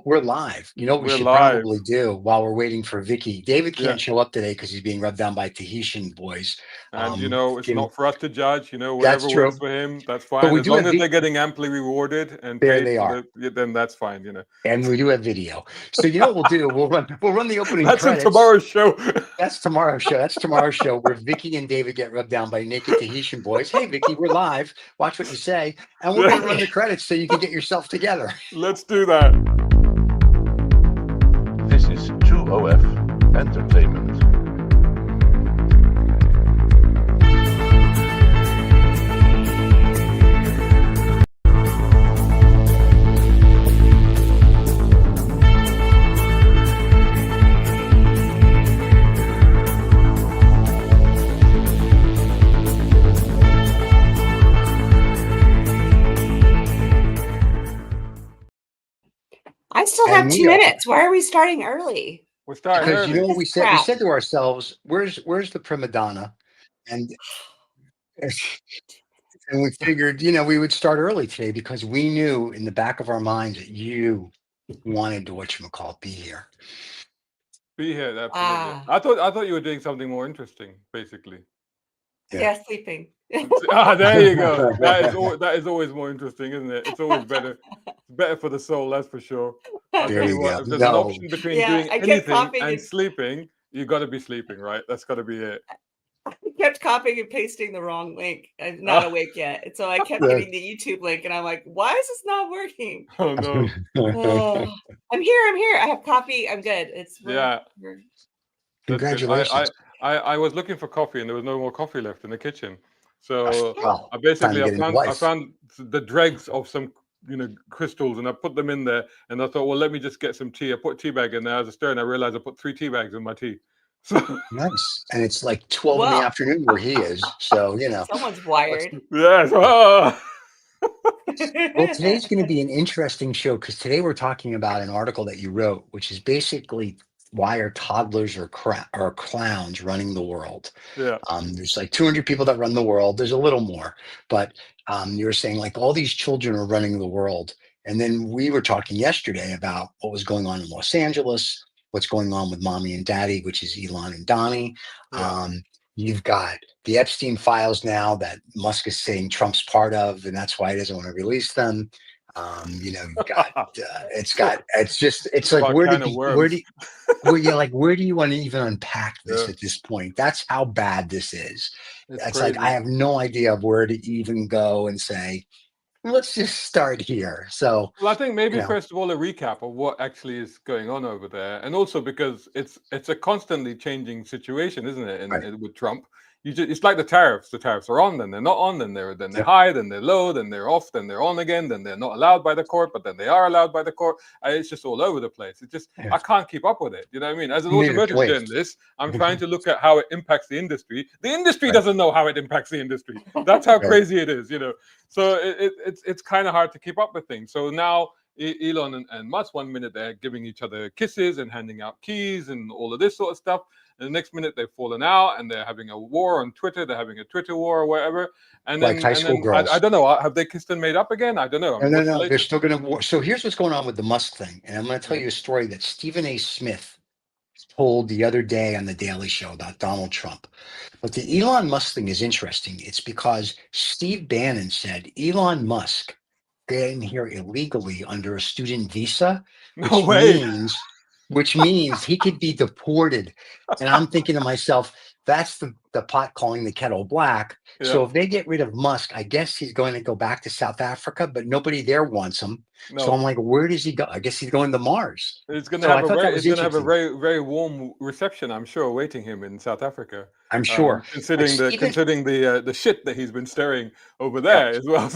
We're live. You know what we We're should live. probably do while we're waiting for Vicky? David Yeah. can't show up today because he's being rubbed down by Tahitian boys. And it's Give, not for us to judge, that's whatever works true. for him, that's But fine. we As do long have as they're getting amply rewarded and there paid they for are. then that's fine. And we do have video. So you know what we'll do? We'll run the opening That's in credits. tomorrow's show. That's tomorrow's show. That's tomorrow's show where Vicky and David get rubbed down by naked Tahitian boys. Hey Vicky, we're live. Watch what you say. And we're Yeah, gonna run the credits so you can get yourself together. let's do that. This is 2OF Entertainment. I still have And 2 we are. minutes. Why are we starting early? We're starting Because you early. know what This we said? We crap. said to ourselves, "Where's the prima donna?" And and we figured, we would start early today because we knew in the back of our minds that you wanted to whatchamacallit be here. Be here, absolutely. Ah, I thought you were doing something more interesting, basically. yeah, sleeping. There you go. That is always more interesting, isn't it? It's always better. It's better for the soul, that's for sure. I'll There tell you you what, go. if there's an No, option between Yeah, doing I kept anything copying and and sleeping, you got to be sleeping, right? That's got to be it. I kept copying and pasting the wrong link. I'm not awake yet. And so I kept getting the YouTube link and I'm like, why is this not working? Oh no. Oh, I'm here. I have coffee. I'm good. Yeah. We're That's good. Congratulations. I was looking for coffee and there was no more coffee left in the kitchen. So Well, I time to basically get a new I wife. found the dregs of some crystals and I put them in there and I thought, well, let me just get some tea. I put tea bag in there as a stir and I realized I put 3 tea bags in my tea. So Nice. And it's like 12 in the well, afternoon where he is. So, someone's wired. yes. Well, today's going to be an interesting show because today we're talking about an article that you wrote, which is basically why are toddlers or clowns running the world? Yeah. There's like 200 people that run the world. There's a little more, but you were saying like all these children are running the world. And then we were talking yesterday about what was going on in Los Angeles, what's going on with mommy and daddy, which is Elon and Donnie. Yeah. You've got the Epstein files now that Musk is saying Trump's part of, and that's why he doesn't want to release them. You've got it's like where do you want to even unpack this at this point? That's how bad this is. It's like I have no idea of where to even go and say, let's just start here. So Well, I think maybe first of all a recap of what actually is going on over there, and also because it's a constantly changing situation, isn't it? right. With Trump, it's like the tariffs. The tariffs are on, then they're not on, then they're high, then they're low, then they're off, then they're on again, then they're not allowed by the court, but then they are allowed by the court. It's just all over the place. It's just I can't keep up with it. You know what I mean? As an automotive journalist, I'm trying to look at how it impacts the industry. The industry doesn't know how it impacts the industry. That's how crazy it is. So it's kind of hard to keep up with things. So now Elon and Musk, one minute they're giving each other kisses and handing out keys and all of this sort of stuff. And the next minute they've fallen out and they're having a war on Twitter. They're having a Twitter war or whatever. And like then, high school girls. I don't know. Have they kissed and made up again? I don't know. No. They're still going to war. So here's what's going on with the Musk thing. And I'm going to tell you a story that Stephen A. Smith told the other day on the Daily Show about Donald Trump. But the Elon Musk thing is interesting. It's because Steve Bannon said Elon Musk got in here illegally under a student visa, which means he could be deported. And I'm thinking to myself, that's the pot calling the kettle black. Yeah. So if they get rid of Musk, I guess he's going to go back to South Africa, but nobody there wants him. No. So I'm like, where does he go? I guess he's going to Mars. It's going to have a very, very warm reception, I'm sure, awaiting him in South Africa. I'm sure, considering the shit that he's been stirring over there as well.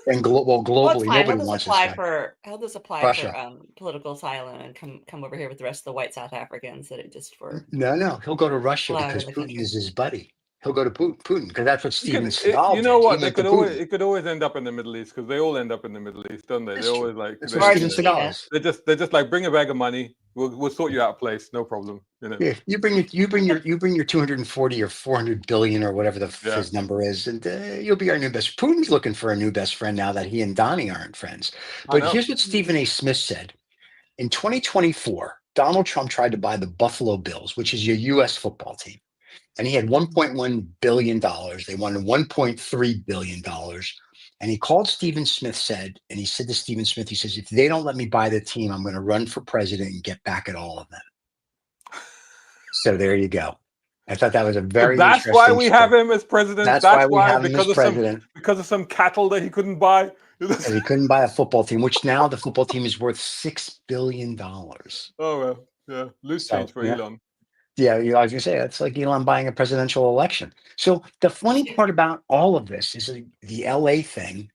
And globally, nobody wants this guy. He'll just apply for political asylum and come over here with the rest of the white South Africans that are just for. No, he'll go to Russia because Putin is his buddy. He'll go to Putin because that's what Steven Seagal did. You know what? It could always end up in the Middle East because they all end up in the Middle East, don't they? They always like. That's what Steven Seagal is. They're just like, bring a bag of money. We'll sort you out a place, no problem. Yeah, you bring your 240 or 400 billion or whatever his number is, and you'll be our new best. Putin's looking for a new best friend now that he and Donnie aren't friends. But here's what Stephen A. Smith said. In 2024, Donald Trump tried to buy the Buffalo Bills, which is your U.S. football team. And he had $1.1 billion. They wanted $1.3 billion. And he called Stephen Smith, and he said to Stephen Smith, he says, if they don't let me buy the team, I'm going to run for president and get back at all of them. So there you go. I thought that was a very That's interesting why we story. have him as president. That's why we have him as president. Because of some cattle that he couldn't buy. And he couldn't buy a football team, which now the football team is worth $6 billion. Oh, well, yeah. Loose change for Elon. Yeah, I was going to say, it's like Elon buying a presidential election. So the funny part about all of this is the LA thing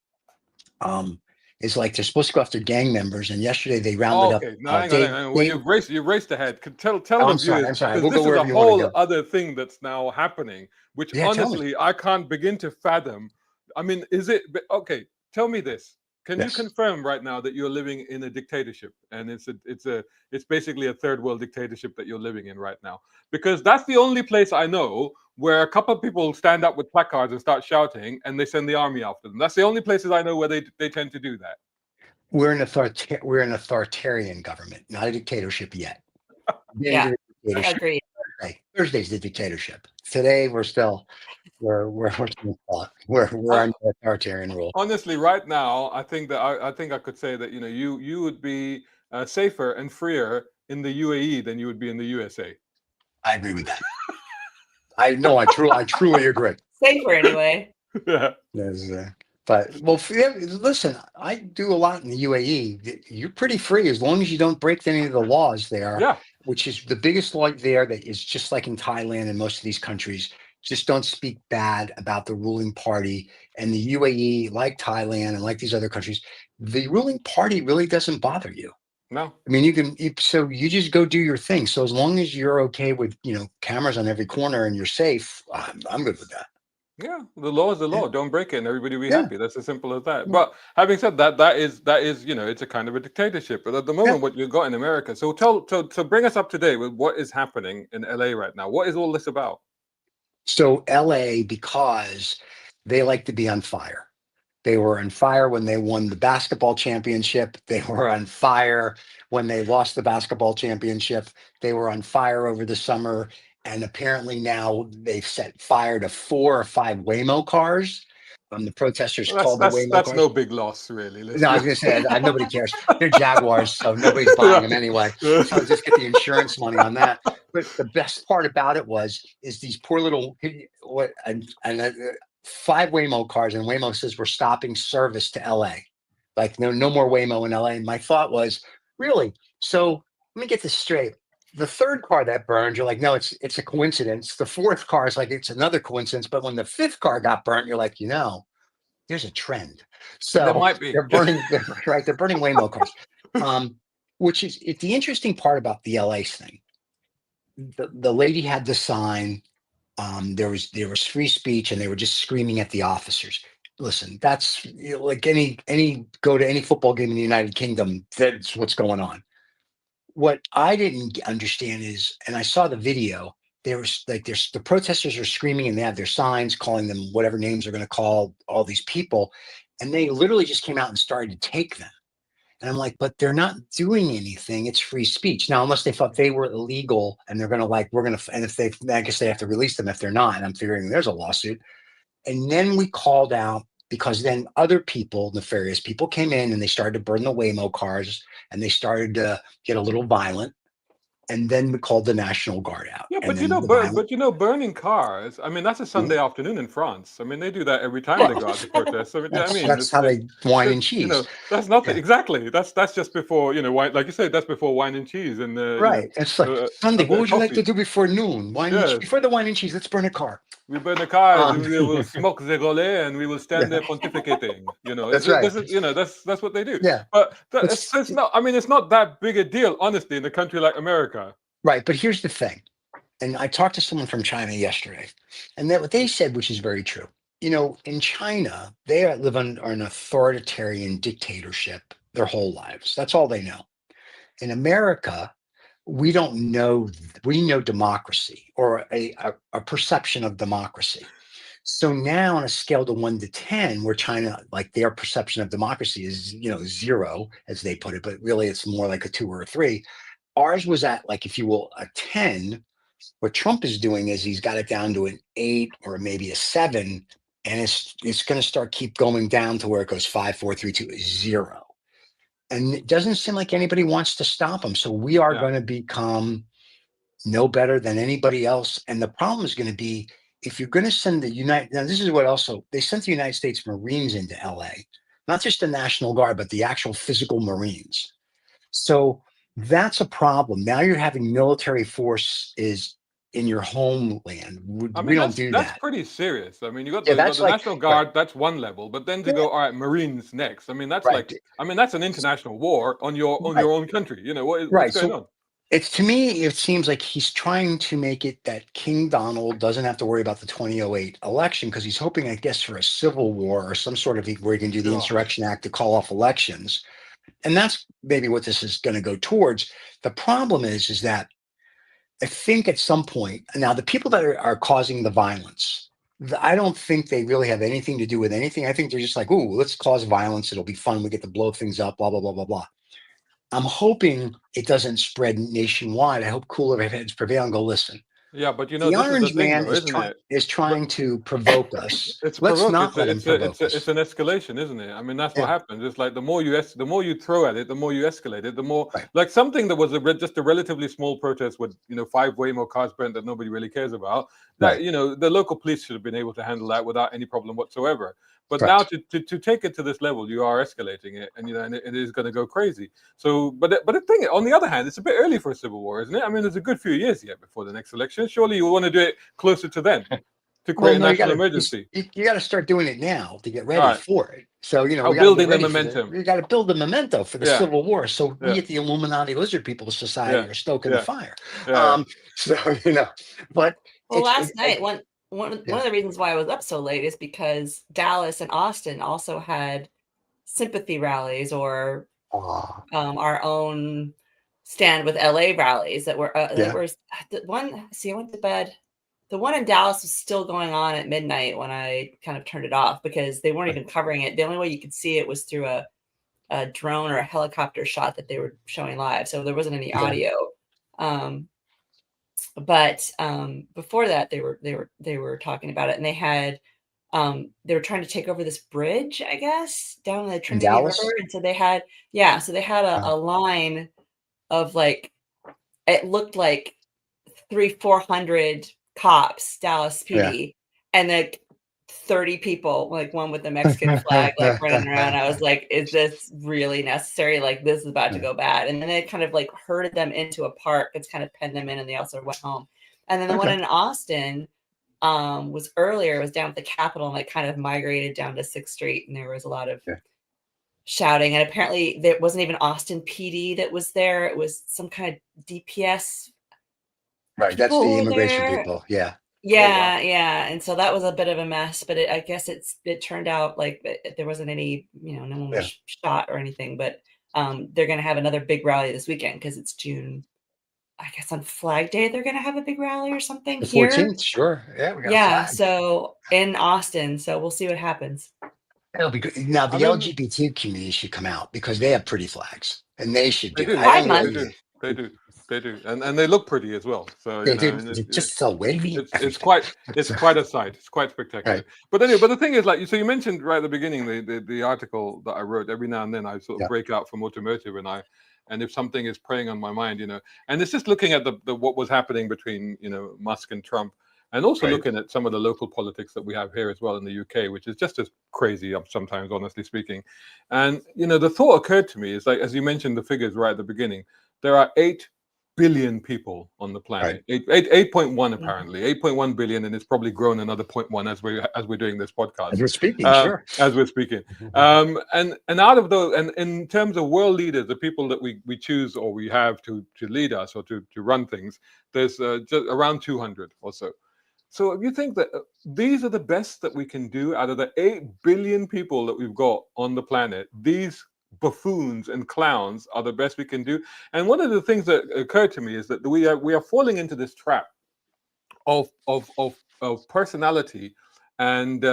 is like they're supposed to go after gang members. And yesterday they rounded up. No, hang on. Well, you've raced ahead. Tell the I'm viewers, sorry. because We'll this go is a wherever you want to whole go. other thing that's now happening, which honestly, I can't begin to fathom. I mean, okay, tell me this. Can you confirm right now that you're living in a dictatorship, and it's basically a third world dictatorship that you're living in right now? Because that's the only place I know where a couple of people stand up with placards and start shouting, and they send the army after them. That's the only places I know where they tend to do that. We're an authoritarian government, not a dictatorship yet. Yeah, I agree. Thursday's the dictatorship. Today we're under authoritarian rule. Honestly, right now, I think I could say that you would be safer and freer in the UAE than you would be in the USA. I agree with that. I truly agree. Safer anyway. Yeah. But listen, I do a lot in the UAE. You're pretty free as long as you don't break any of the laws there. Yeah. Which is the biggest law there that is just like in Thailand and most of these countries. Just don't speak bad about the ruling party. And the UAE, like Thailand and like these other countries, the ruling party really doesn't bother you. No. I mean, you just go do your thing. So as long as you're okay with, cameras on every corner and you're safe, I'm good with that. Yeah, the law is the law. Don't break it, and everybody will be happy. That's as simple as that. But having said that, that is it's a kind of a dictatorship. But at the moment, what you've got in America. So bring us up to date with what is happening in LA right now. What is all this about? So LA, because they like to be on fire. They were on fire when they won the basketball championship. They were on fire when they lost the basketball championship. They were on fire over the summer. And apparently now they've set fire to 4 or 5 Waymo cars. The protesters called the Waymo that's cars. No big loss, really. No, I was going to say, nobody cares. They're Jaguars, so nobody's buying them anyway. So just get the insurance money on that. But the best part about it is these poor little 5 Waymo cars, and Waymo says we're stopping service to LA. Like no more Waymo in LA. And my thought was, really? So let me get this straight. The 3rd car that burned, you're like, no, it's a coincidence. The 4th car is like, it's another coincidence. But when the 5th car got burnt, you're like, there's a trend. So there might be. They're burning Waymo cars. Which is the interesting part about the LA thing. The lady had the sign. There was free speech, and they were just screaming at the officers. Listen, that's like go to any football game in the United Kingdom. That's what's going on. What I didn't understand is, and I saw the video, the protesters are screaming and they have their signs calling them whatever names they're going to call all these people. And they literally just came out and started to take them. And I'm like, but they're not doing anything. It's free speech. Now, unless they thought they were illegal and they're going to and I guess they have to release them if they're not. And I'm figuring there's a lawsuit. And then we called out, because then other people, nefarious people, came in and they started to burn the Waymo cars, and they started to get a little violent. And then we called the National Guard out. Yeah, burning cars. I mean, that's a Sunday afternoon in France. I mean, they do that every time they go out to protest. I mean, that's how they wine and cheese. That's nothing exactly. That's just before wine, like you said. That's before wine and cheese. And right. It's like Sunday. What would you like to do before noon? Before the wine and cheese, let's burn a car. We burn a car. And we will smoke the relais, and we will stand there pontificating. That's right. That's what they do. Yeah. But it's not. I mean, it's not that big a deal, honestly, in a country like America. Right. But here's the thing. And I talked to someone from China yesterday, and what they said, which is very true. In China, they live under an authoritarian dictatorship their whole lives. That's all they know. In America, we don't know. We know democracy, or a perception of democracy. So now on a scale to 1 to 10, where China, like their perception of democracy is, 0, as they put it, but really it's more like a 2 or a 3. Ours was at, like, if you will, a 10. What Trump is doing is he's got it down to an 8 or maybe a 7, and it's going to start keep going down to where it goes 5, 4, 3, 2, 0. And it doesn't seem like anybody wants to stop him. So we are Yeah. going to become no better than anybody else. And the problem is going to be, if you're going to send now this is what also, they sent the United States Marines into LA, not just the National Guard, but the actual physical Marines. So that's a problem. Now you're having military force is in your homeland. I We mean, don't do that's that. pretty serious. I mean, you got Yeah, the, that's like, National Guard, that's one level, but then to yeah, go, all right, Marines next. I mean, that's right, like, I mean, that's an international war on your right, own country. You know, what's right. going So on? it's, to me, it seems like he's trying to make it that King Donald doesn't have to worry about the 2008 election, because he's hoping, I guess, for a civil war or some sort of where he can do the Gosh. Insurrection Act to call off elections. And that's maybe what this is going to go towards. The problem is that I think at some point, now the people that are causing the violence, I don't think they really have anything to do with anything. I think they're just like, ooh, let's cause violence. It'll be fun. We get to blow things up, blah, blah, blah, blah, blah. I'm hoping it doesn't spread nationwide. I hope cooler heads prevail and go, listen, Yeah, but the this is the orange thing, man though, isn't it? is But trying to provoke us. it's Let's provoke. not let him provoke It's us. an escalation, isn't it? I mean, that's what Yeah, happens. It's like the more you throw at it, the more you escalate it. The more, right, like, something that was just a relatively small protest with 5 Waymo cars burnt that nobody really cares about. That right, the local police should have been able to handle that without any problem whatsoever. But now correct. to take it to this level, you are escalating it, and and it is going to go crazy. So, but the thing, on the other hand, it's a bit early for a civil war, isn't it? I mean, there's a good few years yet before the next election. Surely you want to do it closer to then, to Well, create a no, national emergency. you got to start doing it now to get All ready right. for it. So, Oh, we got to get building the ready for momentum. we got to build the memento for the Yeah, Civil War. So we yeah, at the Illuminati Lizard People Society yeah, are stoking the yeah, fire. yeah, So, but Well, last it night, one yeah. of the reasons why I was up so late is because Dallas and Austin also had sympathy rallies, or Aw, our own stand with LA rallies that were yeah, the one. See, I went to bed. The one in Dallas was still going on at midnight when I kind of turned it off, because they weren't right, even covering it. The only way you could see it was through a drone or a helicopter shot that they were showing live, so there wasn't any yeah, audio. But before that, they were talking about it, and they were trying to take over this bridge, I guess, down the in Trinity River, Dallas. and so they had Uh, a line of, like, it looked like 300-400 cops, Dallas yeah. PD, and like 30 people, like one with the Mexican flag, like running around. I was like, is this really necessary? Like, this is about to go bad. And then they kind of like herded them into a park. It's kind of penned them in, and they also went home. And then the one Okay. in Austin was earlier. It was down at the Capitol, and it kind of migrated down to 6th Street, and there was a lot of Yeah. shouting. And apparently there wasn't even Austin PD that was there. It was some kind of DPS Right. That's people who the were immigration there. people. Yeah. Oh wow. Yeah, and so that was a bit of a mess, but I guess it turned out like there wasn't any, no one Yeah. was shot or anything. But they're going to have another big rally this weekend, because it's June. I guess on Flag Day they're going to have a big rally or something The here. 14th. Sure. Yeah. We got a Yeah, flag. so in Austin, so we'll see what happens. It'll be good. Now, I the mean, LGBT community should come out because they have pretty flags, and they should they do it. do, I Pride don't they Month. do, really. they do, they do, and they look pretty as well. So They do. and They're just so wavy. it's Everything. it's quite a sight. It's quite spectacular. Right. But anyway, but the thing is, like, so you mentioned right at the beginning the article that I wrote. Every now and then I sort of Yeah. break out from automotive, and if something is preying on my mind, and it's just looking at the what was happening between Musk and Trump, and also Right. looking at some of the local politics that we have here as well in the UK, which is just as crazy sometimes, honestly speaking. And the thought occurred to me is, like, as you mentioned the figures right at the beginning, there are 8 billion people on the planet. Right. 8.1 Mhm. apparently, 8.1 billion, and it's probably grown another 0.1 as we're doing this podcast. As we're speaking, sure. As we're speaking, and out of those, and in terms of world leaders, the people that we choose or we have to lead us or to run things, there's just around 200 or so. So if you think that these are the best that we can do out of the 8 billion people that we've got on the planet, these buffoons and clowns are the best we can do. And one of the things that occurred to me is that we are falling into this trap of personality and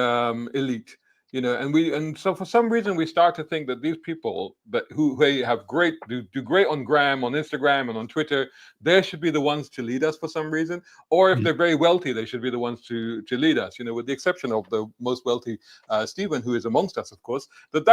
elite. And so for some reason we start to think that these people who have do great on on Instagram and on Twitter, they should be the ones to lead us for some reason. Or if they're very wealthy, they should be the ones to lead us. With the exception of the most wealthy Stephen, who is amongst us, of course. That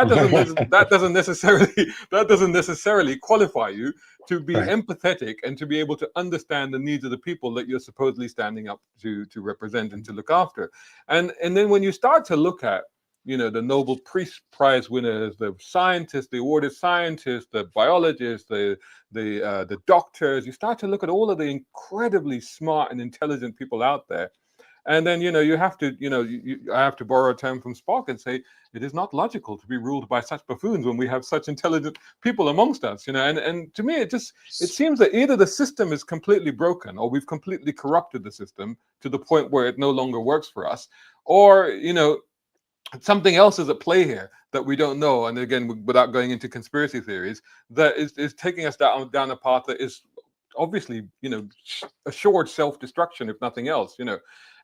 doesn't necessarily qualify you to be empathetic and to be able to understand the needs of the people that you're supposedly standing up to represent and to look after. And then when you start to look at the Nobel Peace Prize winners, the scientists, the awarded scientists, the biologists, the doctors. You start to look at all of the incredibly smart and intelligent people out there, and then you have to I have to borrow a term from Spock and say it is not logical to be ruled by such buffoons when we have such intelligent people amongst us. And to me it seems that either the system is completely broken, or we've completely corrupted the system to the point where it no longer works for us, or something else is at play here that we don't know. And again, without going into conspiracy theories, that is taking us down a path that is obviously, assured self-destruction, if nothing else,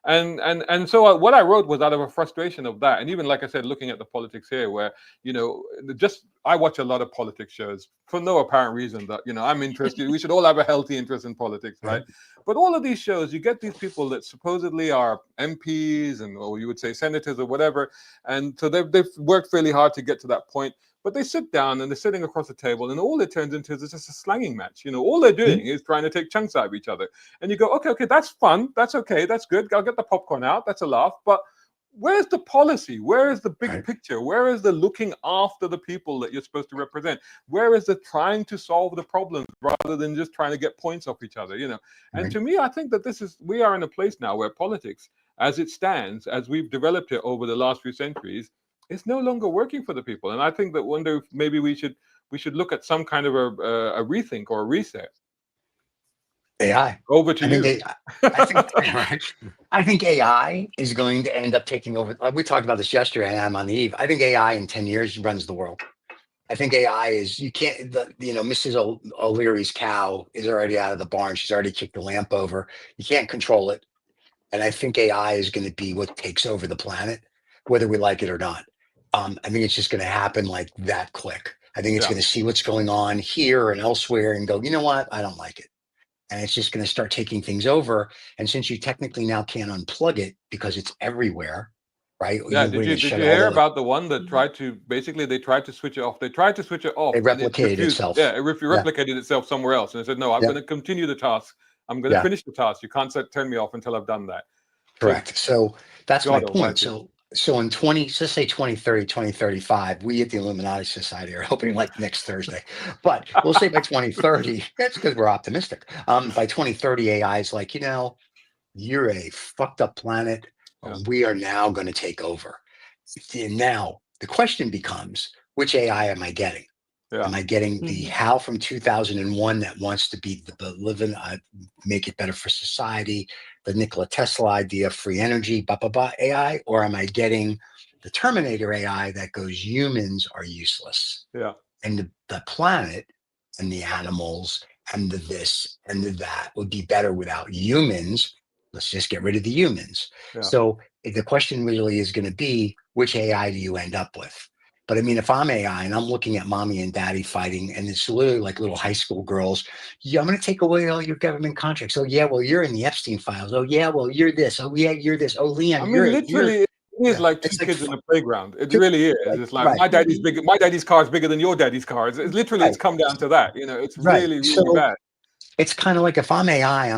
And so what I wrote was out of a frustration of that. And even, like I said, looking at the politics here, where, I watch a lot of politics shows for no apparent reason that, I'm interested. We should all have a healthy interest in politics, right? But all of these shows, you get these people that supposedly are MPs or you would say senators or whatever. And so they've worked really hard to get to that point. But they sit down and they're sitting across the table, and all it turns into is just a slanging match. All they're doing is trying to take chunks out of each other. And you go, okay, that's fun. That's okay. That's good. I'll get the popcorn out. That's a laugh. But where's the policy? Where is the big picture? Where is the looking after the people that you're supposed to represent? Where is the trying to solve the problems rather than just trying to get points off each other? And to me, I think that we are in a place now where politics, as it stands, as we've developed it over the last few centuries, it's no longer working for the people. And I think that one day maybe we should look at some kind of a rethink or a reset. AI. Over to you. I think AI is going to end up taking over. We talked about this yesterday, and I'm on the eve. I think AI in 10 years runs the world. I think AI is, Mrs. O'Leary's cow is already out of the barn. She's already kicked the lamp over. You can't control it. And I think AI is going to be what takes over the planet, whether we like it or not. I think it's just going to happen like that quick. I think it's going to see what's going on here and elsewhere and go, you know what? I don't like it. And it's just going to start taking things over. And since you technically now can't unplug it because it's everywhere, right? Yeah. Did you hear about the one that tried to switch it off? They tried to switch it off. It replicated itself. Yeah, it replicated itself somewhere else. And it said, no, I'm going to continue the task. I'm going to finish the task. You can't turn me off until I've done that. Correct. So that's my point. So in let's say 2030, 2035, we at the Illuminati Society are hoping like next Thursday, but we'll say by 2030, that's because we're optimistic. By 2030, AI is like, you're a fucked up planet. We are now going to take over. And now the question becomes, which AI am I getting? Yeah. Am I getting the Hal from 2001 that wants to be the living, make it better for society, the Nikola Tesla idea, free energy, AI? Or am I getting the Terminator AI that goes, humans are useless? Yeah. And the planet and the animals and the this and the that would be better without humans. Let's just get rid of the humans. Yeah. So the question really is going to be, which AI do you end up with? But I mean, if I'm AI and I'm looking at mommy and daddy fighting, and it's literally like little high school girls, I'm going to take away all your government contracts. Oh, yeah, well, you're in the Epstein files. Oh, yeah, well, you're this. Oh, yeah, you're this. Oh, Leon, it is like two kids in the playground. It really is. It's like my daddy's bigger. My daddy's car is bigger than your daddy's car. It's literally, it's come down to that. It's really, really bad. It's kind of like if I'm AI,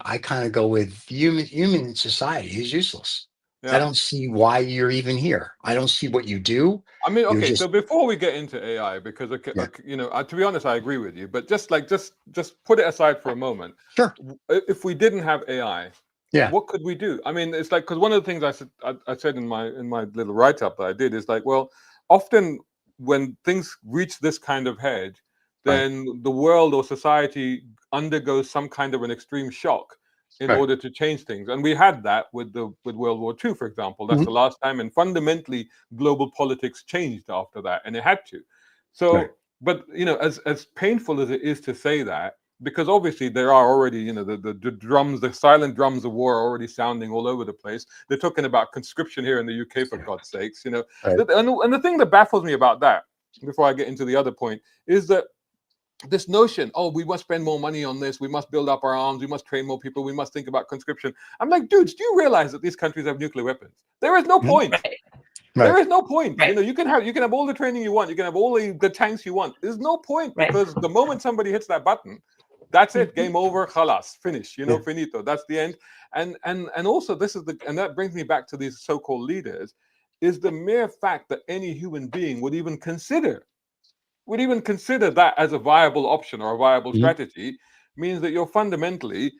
I kind of go with human society is useless. Yeah. I don't see why you're even here. I don't see what you do. I mean, okay. So before we get into AI, because to be honest, I agree with you. But just put it aside for a moment. Sure. If we didn't have AI, what could we do? I mean, it's like, because one of the things I said in my little write up that I did is like, well, often when things reach this kind of head, then the world or society undergoes some kind of an extreme shock in order to change things. And we had that with World War II, for example. That's the last time, and fundamentally global politics changed after that, and it had to. So, but as painful as it is to say that, because obviously there are already, the drums, the silent drums of war are already sounding all over the place. They're talking about conscription here in the UK, for God's sakes, Right. And the thing that baffles me about that, before I get into the other point, is that this notion, oh, we must spend more money on this, we must build up our arms, we must train more people, we must think about conscription. I'm like, dudes, do you realize that these countries have nuclear weapons? There is no point. Right. There is no point. Right. You can have all the training you want, you can have all the tanks you want. There's no point, Right. because the moment somebody hits that button, that's it. Game over. Khalas. Finish. Finito. That's the end. And also and that brings me back to these so-called leaders, is the mere fact that any human being would even consider that as a viable option or a viable strategy means that you're fundamentally,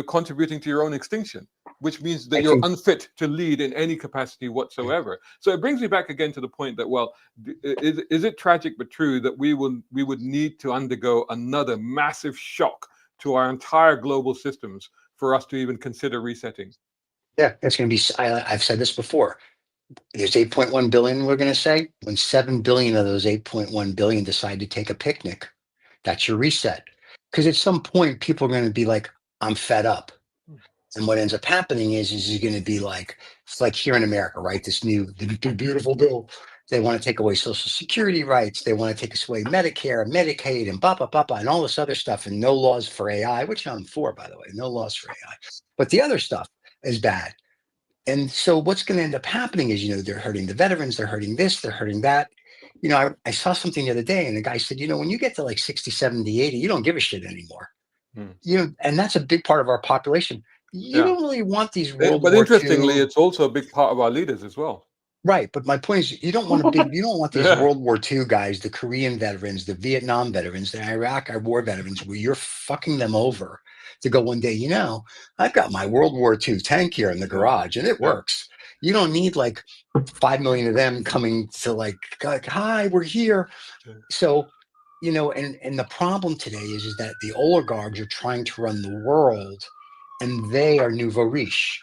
contributing to your own extinction, which means that you're unfit to lead in any capacity whatsoever. So it brings me back again to the point that, well, is it tragic but true that we would need to undergo another massive shock to our entire global systems for us to even consider resetting? Yeah, it's going to be. I've said this before. There's 8.1 billion. We're going to say when 7 billion of those 8.1 billion decide to take a picnic, that's your reset. Because at some point, people are going to be like, "I'm fed up." And what ends up happening is going to be like, it's like here in America, right? The beautiful bill. They want to take away Social Security rights. They want to take away Medicare and Medicaid and and all this other stuff, and no laws for AI, which I'm for, by the way, no laws for AI. But the other stuff is bad. And so what's going to end up happening is, they're hurting the veterans, they're hurting this, they're hurting that. I saw something the other day, and the guy said, when you get to like 60, 70, 80, you don't give a shit anymore. And that's a big part of our population. You don't really want these World But War interestingly, II. it's also a big part of our leaders as well. Right. But my point is, you don't want these World War II guys, the Korean veterans, the Vietnam veterans, the Iraq war veterans, where you're fucking them over to go one day, I've got my World War II tank here in the garage and it works. You don't need like 5 million of them coming to like, hi, we're here. So, and the problem today is that the oligarchs are trying to run the world, and they are nouveau riche,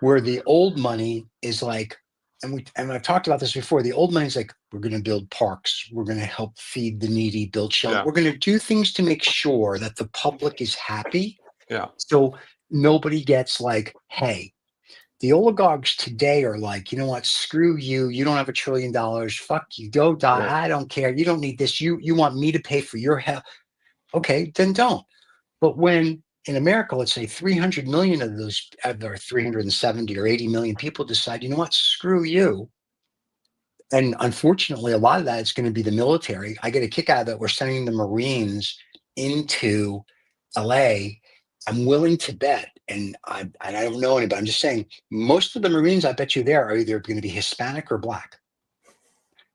where the old money is like, and I've talked about this before. The old money is like, we're going to build parks, we're going to help feed the needy, build shelter, we're going to do things to make sure that the public is happy. Yeah. So nobody gets like, hey, the oligarchs today are like, you know what? Screw you. You don't have $1 trillion. Fuck you. Go die. Yeah. I don't care. You don't need this. You want me to pay for your health? Okay, then don't. But when in America, let's say 300 million of those, or 370 or 80 million people decide, you know what? Screw you. And unfortunately, a lot of that is going to be the military. I get a kick out of that. We're sending the Marines into LA. I'm willing to bet, and I don't know anybody, I'm just saying, most of the Marines I bet you there are either going to be Hispanic or Black.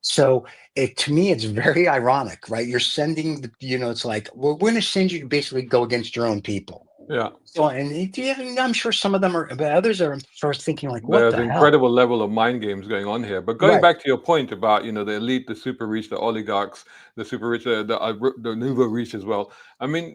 So to me, it's very ironic, right? You're sending, it's like, well, we're going to send you to basically go against your own people. Yeah. So, and I'm sure some of them are, but others are sort of thinking like, what There's the an hell? incredible level of mind games going on here. But going back to your point about, the elite, the super rich, the oligarchs, the super rich, the nouveau riche as well. I mean,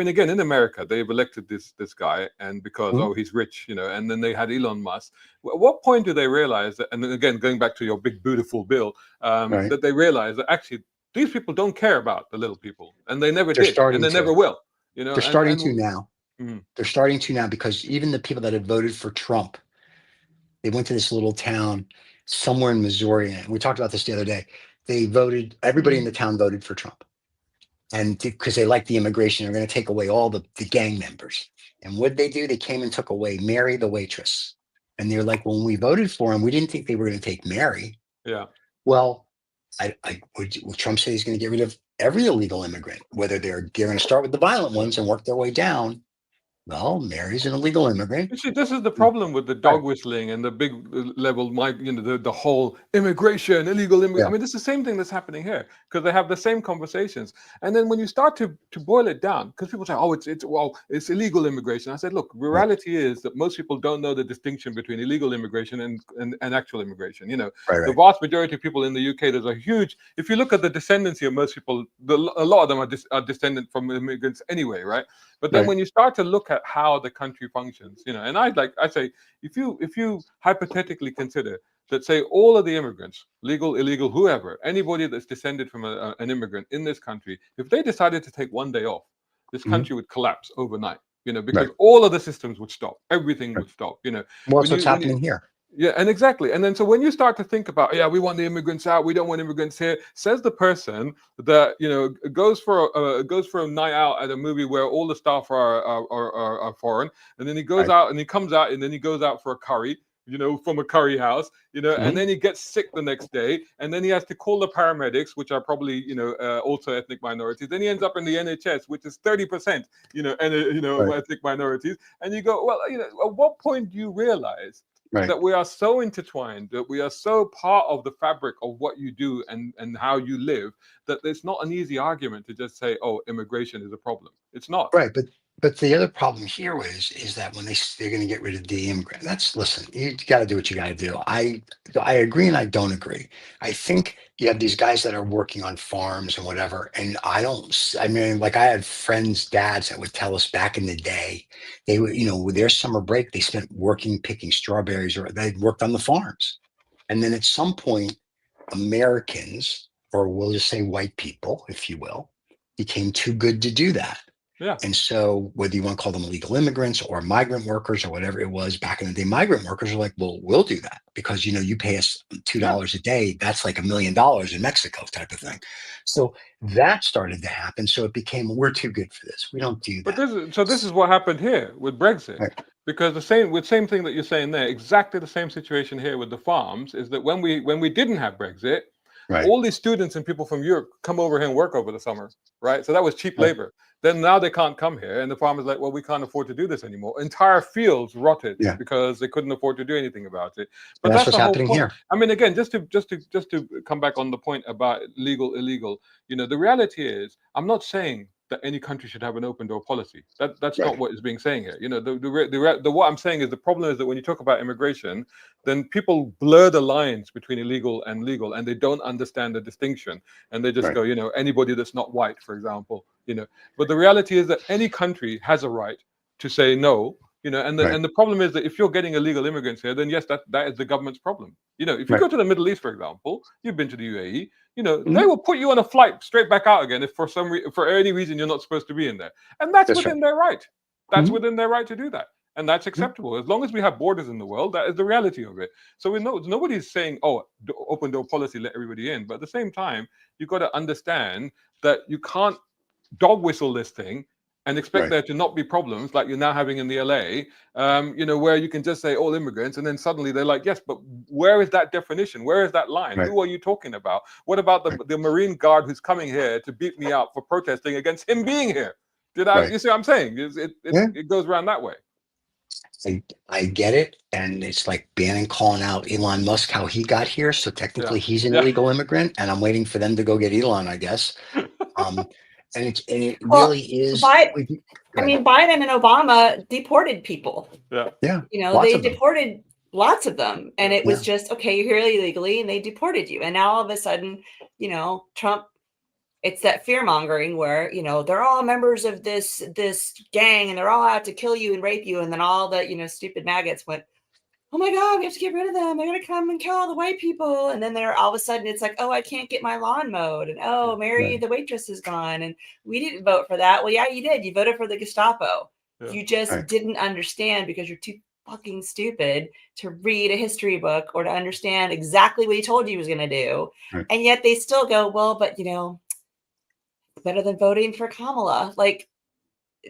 again, in America, they've elected this guy, and because, he's rich, and then they had Elon Musk. At what point do they realize that, and then again, going back to your big, beautiful bill, that they realize that actually these people don't care about the little people, and they never did, and they never will. They're starting to now. They're starting to now, because even the people that had voted for Trump, they went to this little town somewhere in Missouri, and we talked about this the other day. They voted, everybody in the town voted for Trump. And because they liked the immigration, they're going to take away all the gang members. And what did they do? They came and took away Mary, the waitress. And they're like, when we voted for him, we didn't think they were going to take Mary. Yeah. Well, would Trump say he's going to get rid of every illegal immigrant, whether they're going to start with the violent ones and work their way down? Well, Mary's an illegal immigrant. You see, this is the problem with the dog whistling and the big level, the whole immigration, illegal immigration. I mean, it's the same thing that's happening here, because they have the same conversations. And then when you start to boil it down, because people say, oh, it's illegal immigration. I said, look, reality is that most people don't know the distinction between illegal immigration and actual immigration. The vast majority of people in the UK, there's a huge, if you look at the descendancy of most people, a lot of them are descendant from immigrants anyway, right? But then when you start to look at how the country functions, and I say, if you hypothetically consider that say all of the immigrants, legal, illegal, whoever, anybody that's descended from an immigrant in this country, if they decided to take one day off, this country would collapse overnight. Because Right. all of the systems would stop, everything Right. would stop. Well, when that's what's when happening here. yeah, and exactly. And then so when you start to think about, yeah, we want the immigrants out, we don't want immigrants here, says the person that goes for a night out at a movie where all the staff are foreign, and then he goes Right. out and he comes out and then he goes out for a curry, from a curry house, and then he gets sick the next day, and then he has to call the paramedics, which are probably also ethnic minorities. Then he ends up in the NHS, which is 30%, Right. ethnic minorities, and you go, well, at what point do you realize Right. that we are so intertwined, that we are so part of the fabric of what you do and how you live, that it's not an easy argument to just say, oh, immigration is a problem. It's not. Right, but the other problem here is that when they're going to get rid of the immigrant, listen, you got to do what you got to do. I agree and I don't agree. I think you have these guys that are working on farms and whatever, and I mean, like I had friends, dads that would tell us back in the day, they would, with their summer break, they spent working picking strawberries, or they worked on the farms, and then at some point, Americans, or we'll just say white people, if you will, became too good to do that. Yeah. And so whether you want to call them illegal immigrants or migrant workers or whatever it was back in the day, migrant workers are like, well, we'll do that because, you pay us $2 a day. That's like $1 million in Mexico type of thing. So that started to happen. So it became, we're too good for this. We don't do that. But this is what happened here with Brexit. Right. Because the same thing that you're saying there, exactly the same situation here with the farms, is that when we didn't have Brexit, Right. all these students and people from Europe come over here and work over the summer, right? So that was cheap Right. labor. Then now they can't come here, and the farmers like, well, we can't afford to do this anymore. Entire fields rotted because they couldn't afford to do anything about it. But that's that's what's the whole happening point. here. I mean, again, just to come back on the point about legal, illegal. The reality is, I'm not saying that any country should have an open door policy. That's Right. not what is being saying here. What I'm saying is the problem is that when you talk about immigration, then people blur the lines between illegal and legal, and they don't understand the distinction, and they just Right. go, anybody that's not white, for example, But the reality is that any country has a right to say no. And the problem is that if you're getting illegal immigrants here, then yes, that is the government's problem. If you Right. go to the Middle East, for example, you've been to the UAE, they will put you on a flight straight back out again if for any reason you're not supposed to be in there, and that's within their right. That's within their right to do that, and that's acceptable as long as we have borders in the world. That is the reality of it. So we know nobody's saying, "Oh, open door policy, let everybody in," but at the same time, you've got to understand that you can't dog whistle this thing and expect Right. there to not be problems like you're now having in the LA, where you can just say all immigrants, and then suddenly they're like, yes, but where is that definition? Where is that line? Right. Who are you talking about? What about the Marine Guard who's coming here to beat me up for protesting against him being here? Right. You see what I'm saying? It goes around that way. I get it, and it's like Bannon calling out Elon Musk how he got here. So technically, he's an illegal immigrant, and I'm waiting for them to go get Elon, I guess. And it really is. I mean, Biden and Obama deported people. Yeah. They deported lots of them, and it was just, okay, you're here illegally, and they deported you, and now all of a sudden, Trump. It's that fear mongering where, they're all members of this gang and they're all out to kill you and rape you. And then all the, stupid maggots went, oh my God, we have to get rid of them. They're going to come and kill all the white people. And then they're all of a sudden it's like, oh, I can't get my lawn mowed. And oh, Mary, the waitress is gone. And we didn't vote for that. Well, yeah, you did. You voted for the Gestapo. Yeah. You just didn't understand because you're too fucking stupid to read a history book or to understand exactly what he told you he was going to do. Right. And yet they still go, well, but better than voting for Kamala. Like,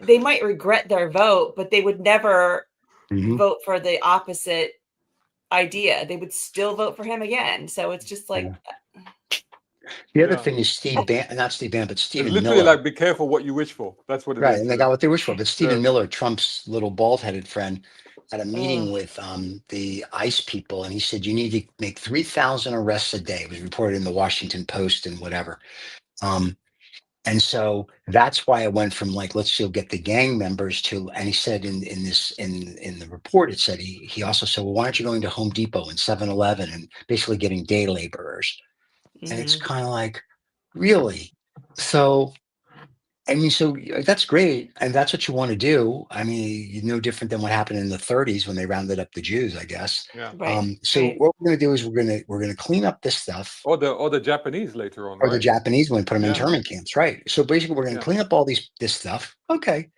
they might regret their vote, but they would never vote for the opposite idea. They would still vote for him again. So it's just like the other thing is not Steve Bannon, but Stephen Miller. Literally, Miller. like, be careful what you wish for. That's what it is. Right, and they got what they wish for. But Stephen Miller, Trump's little bald-headed friend, had a meeting with the ICE people, and he said you need to make 3,000 arrests a day. It was reported in the Washington Post and whatever. And so that's why I went from like, let's still get the gang members to, and he said in the report, it said he also said, well, why aren't you going to Home Depot and 7-Eleven and basically getting day laborers? And it's kind of like, really? So, I mean, so that's great, and that's what you want to do. I mean, no different than what happened in the 30s when they rounded up the Jews, I guess. Yeah. Right. So Right. what we're going to do is we're gonna clean up this stuff, Or the Japanese later on, or the right? Japanese when put them in Yeah. internment camps, right? So basically, we're going to Yeah. clean up all this stuff. Okay,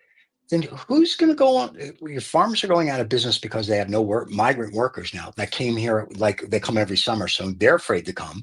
then who's going to go on? Your farmers are going out of business because they have no work, migrant workers now that came here, like they come every summer, so they're afraid to come.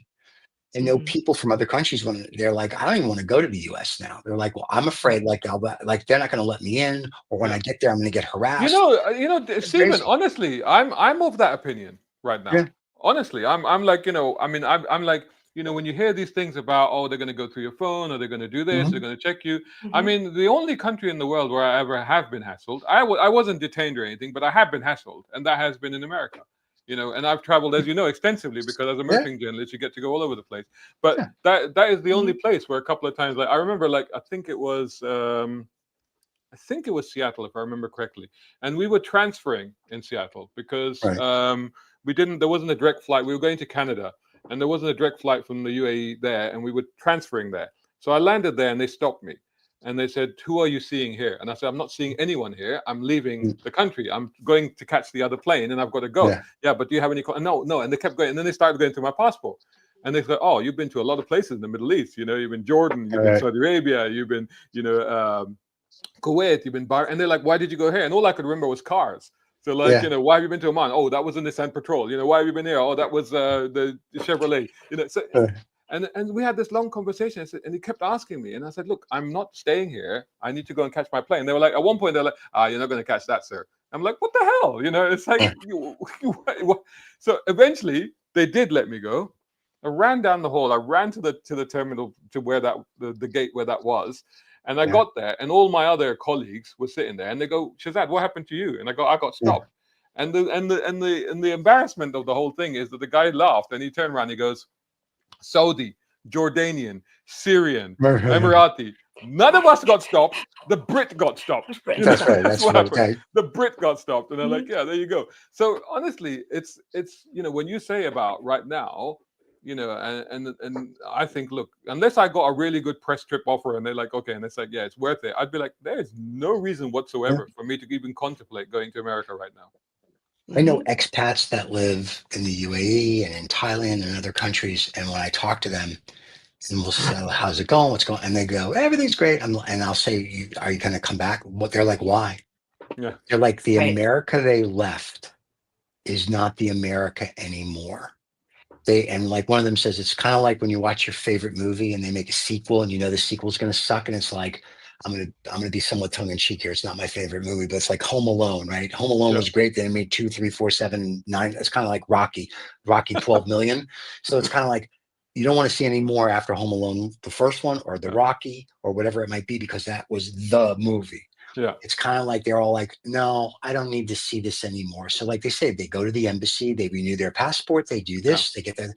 And no Mhm. people from other countries when they're like, I don't even want to go to the US now. They're like, well, I'm afraid like they're not going to let me in, or when Yeah. I get there, I'm going to get harassed. It's Stephen, crazy. honestly, I'm of that opinion right now. Yeah. Honestly, I'm like, I mean, I'm like, when you hear these things about, oh, they're going to go through your phone, or they're going to do this, they're Mhm. going to check you. I Mhm. mean, the only country in the world where I ever have been hassled, I wasn't detained or anything, but I have been hassled, and that has been in America. And I've traveled, as you know, extensively, because as a Yeah. marketing journalist, you get to go all over the place. But Yeah. that is the only Mhm. place where a couple of times, like I remember, like I think it was Seattle, if I remember correctly, and we were transferring in Seattle because Right. there wasn't a direct flight. We were going to Canada, and there wasn't a direct flight from the UAE there, and we were transferring there. So I landed there, and they stopped me, and they said, "Who are you seeing here?" And I said, "I'm not seeing anyone here. I'm leaving Mm. the country. I'm going to catch the other plane, and I've got to go." Yeah. Yeah, but do you have any? No, no. And they kept going, and then they started going through my passport. And they said, "Oh, you've been to a lot of places in the Middle East. You've been Jordan, you've been Right. Saudi Arabia, you've been, Kuwait, you've been and they're like, why did you go here? And all I could remember was cars. So like, Yeah. why have you been to Oman? Oh, that was in the Nissan Patrol. Why have you been here? Oh, that was the Chevrolet. So and we had this long conversation, and he kept asking me, and I said, look, I'm not staying here. I need to go and catch my plane. They were like, at one point, they're like, you're not going to catch that, sir. I'm like, what the hell? It's like, so eventually they did let me go. I ran down the hall. I ran to the terminal, to where the gate where that was. And I Yeah. got there, and all my other colleagues were sitting there, and they go, Shazad, what happened to you? And I got stopped. And the embarrassment of the whole thing is that the guy laughed, and he turned around, and he goes, Saudi, Jordanian, Syrian, Emirati. None of us got stopped. The Brit got stopped. That's right. That's That's what right. happened. Yeah. The Brit got stopped, and they're like, Mhm. yeah, there you go. So honestly, it's when you say about right now, and I think, look, unless I got a really good press trip offer, and they're like, okay, and it's like, yeah, it's worth it, I'd be like, there is no reason Yeah. whatsoever for me to even contemplate going to America right now. I know Mhm. expats that live in the UAE and in Thailand and other countries, and when I talk to them, and we'll say, "Oh, how's it going? What's going?" And they go, "Everything's great." And I'll say, "Are you going to come back?" What they're like, "Why?" Yeah, They're like, "The Right. America they left is not the America anymore." And like one of them says, it's kind of like when you watch your favorite movie and they make a sequel, and the sequel's going to suck, and it's like, I'm gonna be somewhat tongue in cheek here. It's not my favorite movie, but it's like Home Alone, right? Home Alone yeah, was great. Then it made 2, 3, 4, 7, 9. It's kind of like Rocky 12 million. So it's kind of like you don't want to see any more after Home Alone, the first one, or the yeah, Rocky, or whatever it might be, because that was the movie. yeah, It's kind of like they're all like, no, I don't need to see this anymore. So, like they say, they go to the embassy, they renew their passport, they do yeah, this, they get that,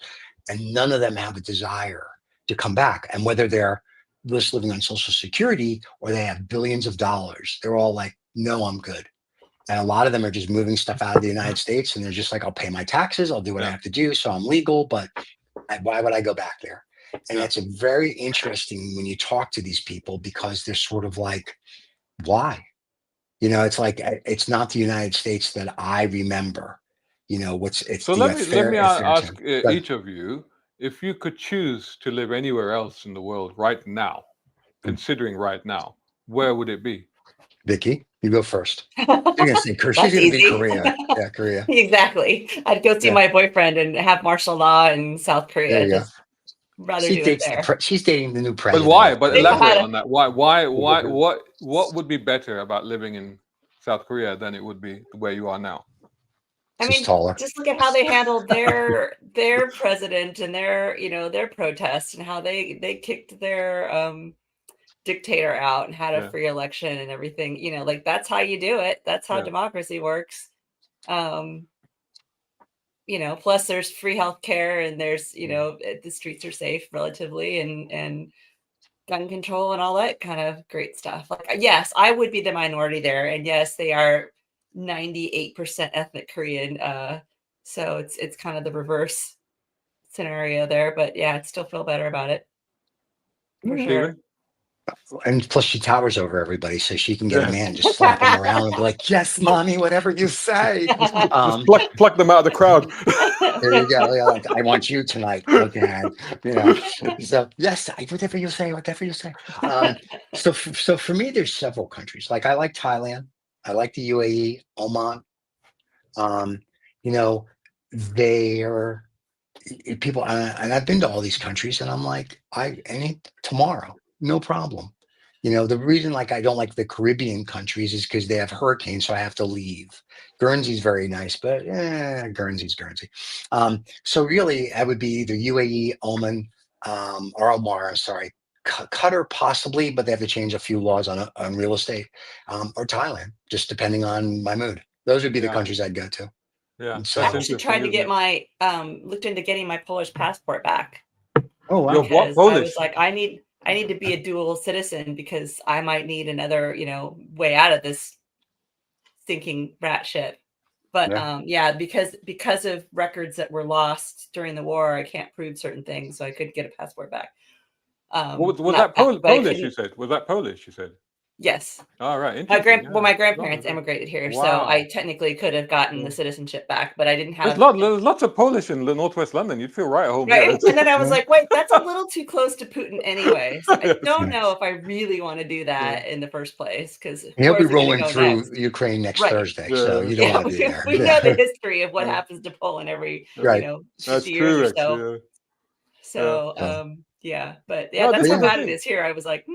and none of them have a desire to come back. And whether they're just living on Social Security or they have billions of dollars, they're all like, no, I'm good. And a lot of them are just moving stuff out of the United States, and they're just like, I'll pay my taxes, I'll do what I yeah, have to do, so I'm legal, but why would I go back there? And yeah. that's a very interesting when you talk to these people, because they're sort of like, why? It's like it's not the United States that I remember. It's So let me let me fair ask term. But each of you, if you could choose to live anywhere else in the world right now, considering right now, where would it be? Vicky, you go first. You're gonna say Korea. She's That's gonna be easy. Korea. Yeah, Korea. Exactly. I'd go see Yeah, my boyfriend and have martial law in South there Korea. you go. Just rather do it there. She's dating the new But president why? of But They know Korea. how elaborate to. on that. What would be better about living in South Korea than it would be where you are now? I She's mean, taller. just look at how they handled their president and their protests, and how they kicked their dictator out and had a Yeah, free election and everything. Like that's how you do it. That's how yeah, democracy works. Um, plus there's free healthcare, and there's the streets are safe relatively, and gun control and all that kind of great stuff. Like, yes, I would be the minority there, and yes, they are 98% ethnic Korean. So it's kind of the reverse scenario there, but yeah, I'd still feel better about it for Yeah. sure. Stephen. And plus, she towers over everybody, so she can get a man, just slap him around and be like, "Yes, mommy, whatever you say." Just Um, pluck them out of the crowd. there you go. Yeah, like, I want you tonight. Okay, you know. So yes, whatever you say, whatever you say. So for me, there's several countries. Like I like Thailand. I like the UAE, Oman. Um, you know, they're people, and I've been to all these countries, and I'm like, any tomorrow, no problem. The reason like I don't like the Caribbean countries is because they have hurricanes, so I have to leave. Guernsey's very nice, but Guernsey's Guernsey. So really, I would be either UAE, Oman, or Omar. I'm sorry, Qatar possibly, but they have to change a few laws on real estate, or Thailand, just depending on my mood. Those would be the Yeah. countries I'd go to. Yeah, So- I that's actually interesting, tried to isn't get it? my looked into getting my Polish passport back Oh wow. You're what, because I Polish? was like, I need to be a dual citizen because I might need another, way out of this stinking rat ship. But Yeah. because of records that were lost during the war, I can't prove certain things, so I couldn't get a passport back. Was Not that back, but I Polish? You couldn't. said. Was that Polish? You said. Yes. All right. My Interesting. my Yeah. grandparents Lovely. immigrated here, so Wow. I technically could have gotten the Yeah. citizenship back, but I didn't There's have. lots of Polish in Northwest London. You'd feel right at home Right. here. And then I was Yeah. like, wait, that's a little too close to Putin anyway. So I Yes. don't Yeah. know if I really want to do that in the first place, because He'll be where's it going to rolling go through next? Ukraine next Right. Thursday, so Yeah. you don't Yeah, want to be there. we know the history of what Yeah. happens to Poland every, Right. 'That's 50 years true, or actually. so. Yeah. So, So, yeah, but No, that's this how is the bad it thing. is here. I was like,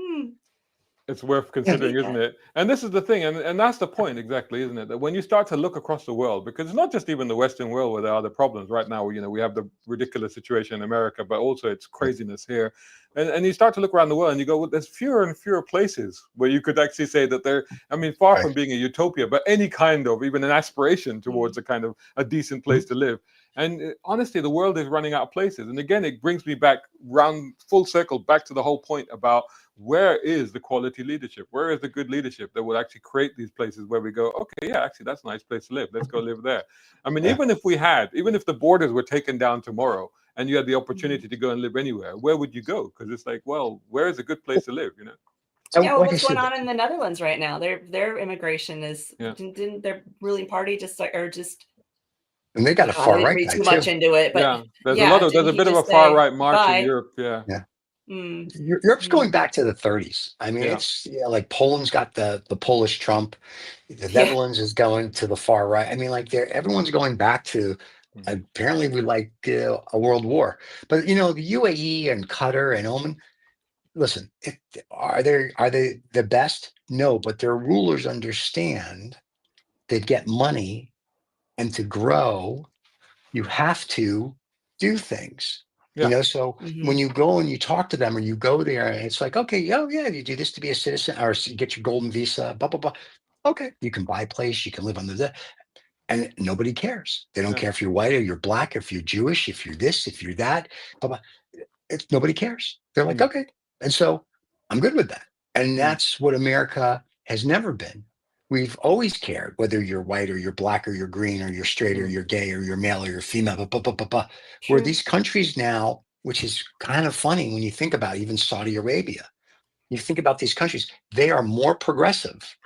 It's worth I considering, need isn't that. it? And this is the thing, and that's the point exactly, isn't it? That when you start to look across the world, because it's not just even the Western world where there are the problems right now. We have the ridiculous situation in America, but also it's craziness here. And you start to look around the world, and you go, well, there's fewer and fewer places where you could actually say that they're. I mean, far right. from being a utopia, but any kind of even an aspiration towards a kind of a decent place to live. And honestly, the world is running out of places. And again, it brings me back round full circle back to the whole point about where is the quality leadership? Where is the good leadership that would actually create these places where we go, okay, yeah, actually, that's a nice place to live. Let's go live there. I mean, Yeah. even if the borders were taken down tomorrow and you had the opportunity to go and live anywhere, where would you go? Because it's like, well, where is a good place to live? So, Yeah, well, like I what's going said, on in the Netherlands right now? Their immigration is Yeah. didn't their ruling party just and they got a I far didn't right read guy too much too. into it, but Yeah, there's didn't a he bit of a just far say right march in bye? Europe. Yeah, Yeah. Mm, Europe's going mm, back to the 30s. I mean, yeah, it's like Poland's got the Polish Trump. The yeah. Netherlands is going to the far right. I mean, like everyone's going back to. Apparently, we like a world war. But the UAE and Qatar and Oman. Listen, are they the best? No, but their rulers understand that get money and to grow, you have to do things. yeah, So when Mhm. you go and you talk to them or you go there, it's like, okay, oh yeah, you do this to be a citizen or you get your golden visa, blah blah blah. Okay, you can buy a place, you can live under that, and nobody cares. They don't yeah. care if you're white or you're black, if you're Jewish, if you're this, if you're that. Blah, blah. It's nobody cares. They're like, Mm, okay. And so I'm good with that. And mm, that's what America has never been. We've always cared whether you're white or you're black or you're green or you're straight or mm. you're gay or you're male or you're female. Blah, blah, blah, blah, blah. Where True. these countries now, which is kind of funny when you think about even Saudi Arabia, you think about these countries, they are more progressive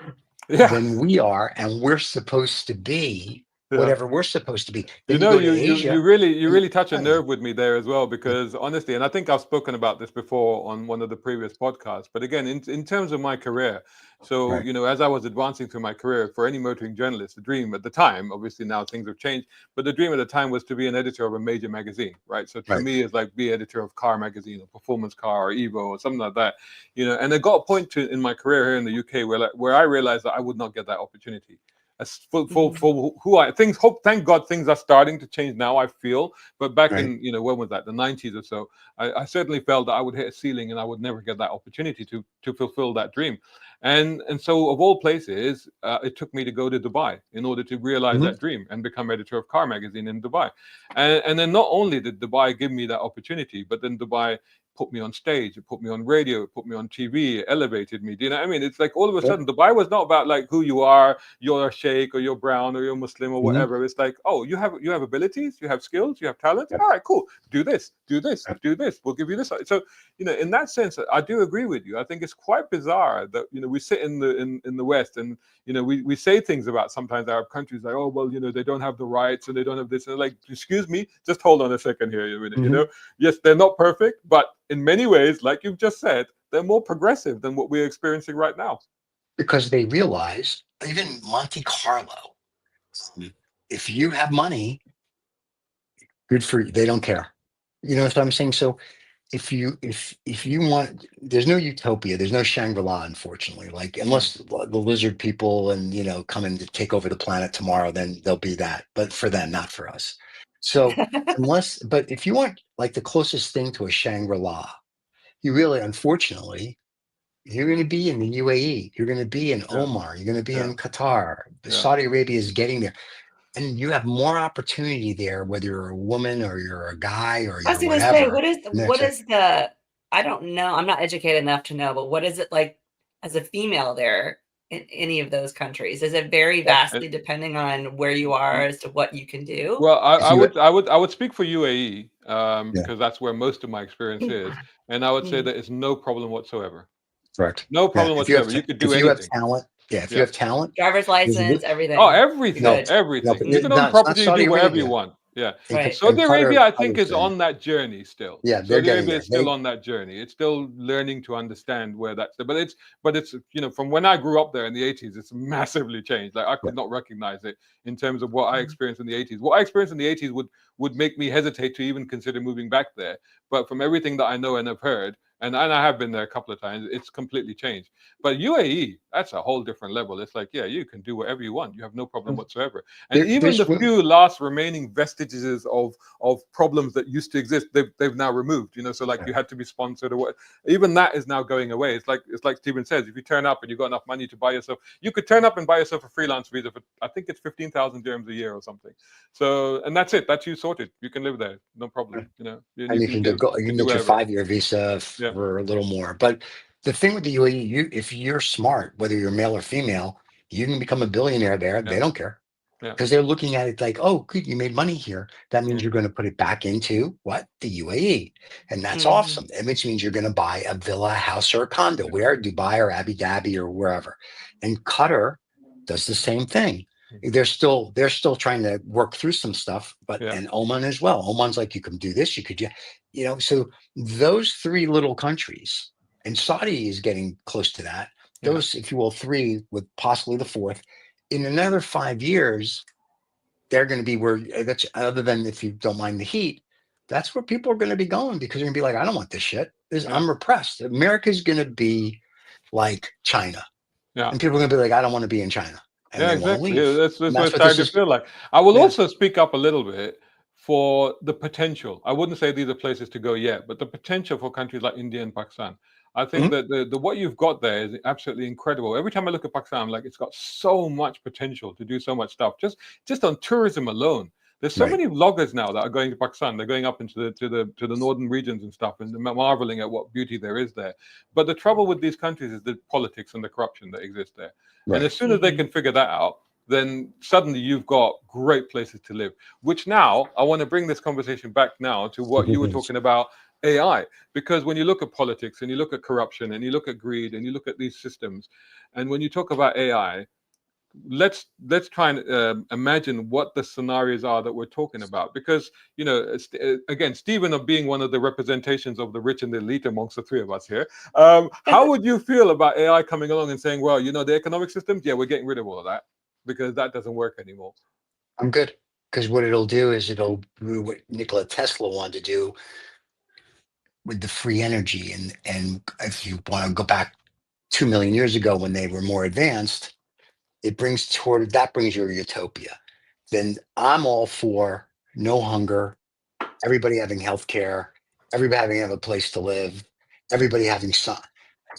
Yeah, than we are, and we're supposed to be yeah. whatever we're supposed to be. Then you go to You Asia, really touch a and nerve with me there as well, because honestly, and I think I've spoken about this before on one of the previous podcasts, but again, in terms of my career, so right, as I was advancing through my career, for any motoring journalist, the dream at the time, obviously now things have changed, but the dream at the time was to be an editor of a major magazine, right? So for right, me, it's like be editor of car magazine or performance car or Evo or something like that, And there got a point in my career here in the UK where I realized that I would not get that opportunity. As Mhm. for who I things hope thank God things are starting to change now, I feel, but back right. in when was that, the 90s or so, I certainly felt that I would hit a ceiling and I would never get that opportunity to fulfill that dream. And so of all places, it took me to go to Dubai in order to realize Mhm. that dream and become editor of car magazine in Dubai. And then not only did Dubai give me that opportunity, but then Dubai put me on stage, it put me on radio, it put me on TV, it elevated me. Do you know what I mean? It's like all of a sudden Dubai was not about like who you are, you're a sheikh or you're brown or you're Muslim or whatever. It's like, oh, you have abilities, you have skills, you have talent. All right, cool. Do this, do this, do this. We'll give you this. So, you know, in that sense, I do agree with you. I think it's quite bizarre that, you know, we sit in the West and, you know, we say things about sometimes Arab countries like, oh, well, you know, they don't have the rights and they don't have this. And like, excuse me, just hold on a second here. You know, yes, they're not perfect, but in many ways, like you've just said, they're more progressive than what we're experiencing right now. Because they realize, even Monte Carlo, if you have money, good for you. They don't care. You know what I'm saying? So if you want, there's no utopia, there's no Shangri-La, unfortunately. Like unless the lizard people and, you know, come in to take over the planet tomorrow, then there'll be that. But for them, not for us. So but if you want like the closest thing to a Shangri-La, you really, unfortunately, you're going to be in the UAE, you're going to be in Oman, you're going to be in Qatar. Saudi Arabia is getting there. And you have more opportunity there, whether you're a woman or you're a guy or I was you're going to say, whatever. what is the, I don't know, I'm not educated enough to know, but what is it like as a female there in any of those countries? Is it very vastly depending on where you are as to what you can do? Well, I would speak for UAE because that's where most of my experience is, and I would say that it's no problem whatsoever. Correct. No problem whatsoever. You could do anything. If you have talent, if you have talent, driver's license, everything. Oh, everything, No, everything. no, You can own property, you do whatever you want. Yeah. Right. Saudi Arabia, I think, is on that journey still. Yeah, they're Saudi Arabia getting is still on that journey. It's still learning to understand where that's. But it's you know, from when I grew up there in the 80s, it's massively changed. Like I could not recognize it in terms of what I experienced in the 80s. What I experienced in the 80s would make me hesitate to even consider moving back there. But from everything that I know and have heard, and I have been there a couple of times, it's completely changed. But UAE, that's a whole different level. It's like, yeah, you can do whatever you want. You have no problem whatsoever. And even the few last remaining vestiges of problems that used to exist, they've now removed. You know, so like you had to be sponsored or what. Even that is now going away. It's like Stephen says, if you turn up and you've got enough money to buy yourself, you could turn up and buy yourself a freelance visa for, I think it's 15,000 dirhams a year or something. So, and that's it. That's you sorted. You can live there, no problem. You know, and you can get your 5-year visa for a little more. But the thing with the UAE, if you're smart, whether you're male or female, you can become a billionaire there. They don't care because they're looking at it like, oh, good, you made money here. That means you're going to put it back into what? The UAE. And that's awesome. Which means you're going to buy a villa, house, or a condo, where Dubai or Abu Dhabi or wherever. And Qatar does the same thing. They're still trying to work through some stuff, but and Oman as well. Oman's like, you can do this, you could, you know, so those 3 little countries, and Saudi is getting close to that. Those, if you will, 3 with possibly the 4th, in another 5 years, they're going to be where that's, other than if you don't mind the heat, that's where people are going to be going, because they're going to be like, I don't want this shit. I'm repressed. America's going to be like China. And people are going to be like, I don't want to be in China. And exactly. That's what it's starting to feel like. I will also speak up a little bit for the potential. I wouldn't say these are places to go yet, but the potential for countries like India and Pakistan. I think that the what you've got there is absolutely incredible. Every time I look at Pakistan, I'm like, it's got so much potential to do so much stuff. Just on tourism alone. There's so many vloggers now that are going to Pakistan. They're going up into the northern regions and stuff, and marveling at what beauty there is there. But the trouble with these countries is the politics and the corruption that exists there. And as soon as they can figure that out, then suddenly you've got great places to live. Which now, I want to bring this conversation back now to what you were talking about, AI. Because when you look at politics and you look at corruption and you look at greed and you look at these systems, and when you talk about AI, let's try and imagine what the scenarios are that we're talking about, because you know, again, Stephen, of being one of the representations of the rich and the elite amongst the 3 of us here, how would you feel about AI coming along and saying, well, you know, the economic systems, we're getting rid of all of that because that doesn't work anymore? I'm good, because what it'll do is it'll do what Nikola Tesla wanted to do with the free energy, and if you want to go back 2 million years ago when they were more advanced, it brings you a utopia. Then I'm all for no hunger, everybody having health care, everybody having a place to live, everybody having sun.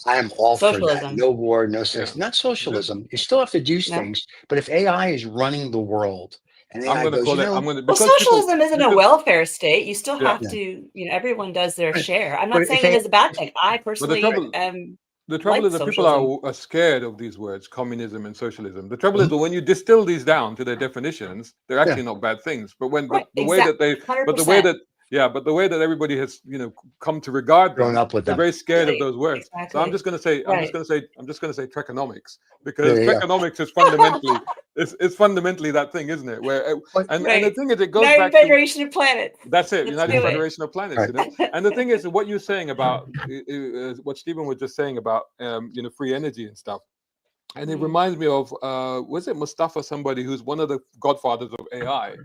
I am all for that. No war, no sex. Not socialism. You still have to do things, but if AI is running the world And I'm AI going to goes, call it. I'm going to Well, because people socialism isn't a because welfare state. You still yeah. have to, everyone does their Right. share. I'm But not if saying it is a bad thing. I But personally the trouble like is that people socialism. are scared of these words, communism and socialism. The trouble is Mhm. that when you distill these down to their definitions, they're Yeah. actually not bad things. But when Right, the way that they, but the way 100%. that but the way that everybody has come to regard Grown them, up with they're them. very scared of Exactly. those words. So I'm Exactly. just going to say, Right. I'm just going to say treconomics, because There you go. treconomics is fundamentally it's fundamentally that thing, isn't it? Where But, and the Right. thing is, it goes United back to Federation of Planets. that's it, Let's United do it. Federation of Planets, right. And the thing is, what you're saying about what Stephen was just saying about free energy and stuff. And it Mhm. reminds me of was it Mustafa, somebody who's one of the godfathers of AI,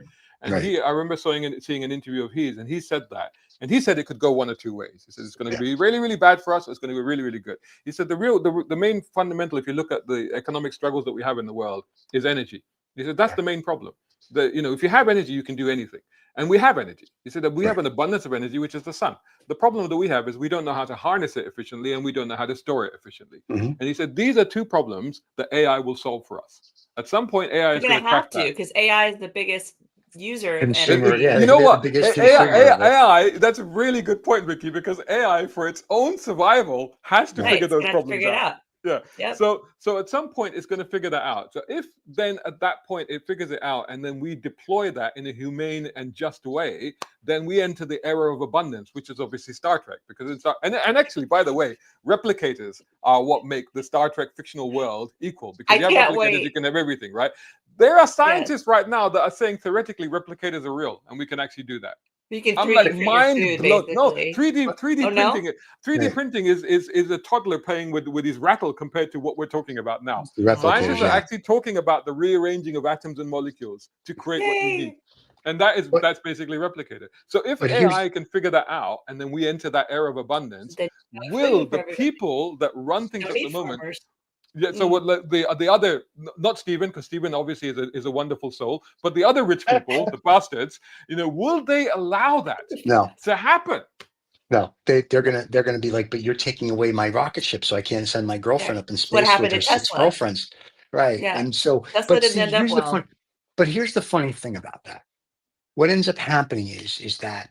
and Right. I remember seeing an interview of his, and he said that, and he said it could go one or two ways. He said it's going to be really, really bad for us, or it's going to be really, really good. He said the main fundamental, if you look at the economic struggles that we have in the world, is energy. He said that's the main problem. If you have energy, you can do anything, and we have energy. He said that we have Right. an abundance of energy, which is the sun. The problem that we have is we don't know how to harness it efficiently, and we don't know how to store it efficiently. Mhm. And he said these are two problems that AI will solve for us. At some point, AI You're is going going to to crack have to, that. because AI is the biggest user of Consumer, energy. yeah, You know they're the what? biggest consumer of it. AI, that's a really good point, Vicky, because AI, for its own survival, has to Right. Right. figure It's those going to have to problems figure it out. out. Yeah. Yep. So at some point, it's going to figure that out. So if then at that point it figures it out, and then we deploy that in a humane and just way, then we enter the era of abundance, which is obviously Star Trek. Because it's and actually, by the way, replicators are what make the Star Trek fictional world equal. Because I you have can't replicators, you wait. can have everything, right? There are Yes. scientists right now that are saying theoretically replicators are real, and we can actually do that. You can I'm 3D like print your mind food, blown. No, basically. 3D Oh, printing. no? 3D Right. printing is a toddler playing with his rattle compared to what we're talking about now. The replicators, Scientists are yeah. actually talking about the rearranging of atoms and molecules to create what you need, Yay. and But that's basically replicated. So if but here's AI can figure that out, and then we enter that era of abundance, Then will food for the everybody. people that run things No at the need moment? farmers. Yeah. So what the other, not Stephen, because Stephen obviously is a wonderful soul, but the other rich people, the bastards, will they allow that no, to happen? no. They're gonna be like, but you're taking away my rocket ship, so I can't send my Yeah. girlfriend up in It's what space with happened her to 6 Tesla. girlfriends. Right. Yeah. And so, Tesla but didn't see, end up here's the well. fun. But here's the funny thing about that. What ends up happening is that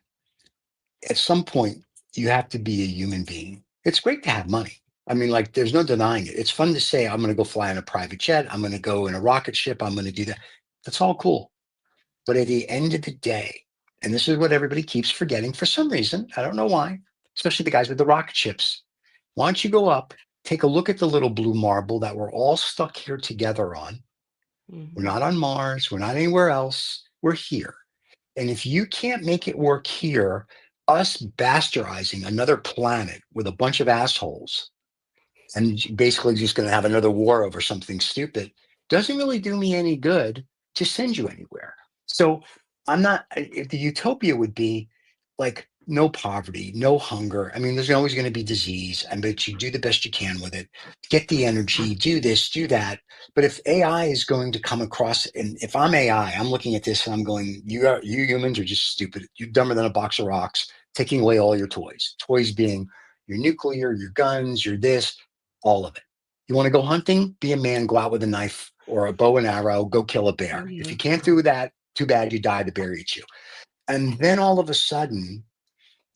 at some point you have to be a human being. It's great to have money. I mean, like, there's no denying it. It's fun to say, I'm going to go fly in a private jet. I'm going to go in a rocket ship. I'm going to do that. That's all cool. But at the end of the day, and this is what everybody keeps forgetting for some reason, I don't know why, especially the guys with the rocket ships. Why don't you go up, take a look at the little blue marble that we're all stuck here together on? We're not on Mars. We're not anywhere else. We're here. And if you can't make it work here, us bastardizing another planet with a bunch of assholes and basically just going to have another war over something stupid doesn't really do me any good to send you anywhere. So I'm not, if the utopia would be like no poverty, no hunger. I mean, there's always going to be disease, and but you do the best you can with it. Get the energy, do this, do that. But if AI is going to come across, and if I'm AI, I'm looking at this and I'm going, you humans are just stupid. You're dumber than a box of rocks, taking away all your toys. Toys being your nuclear, your guns, your this, all of it. You want to go hunting? Be a man, go out with a knife or a bow and arrow, go kill a bear. If you can't do that, too bad, you die, the bear eats you. And then all of a sudden,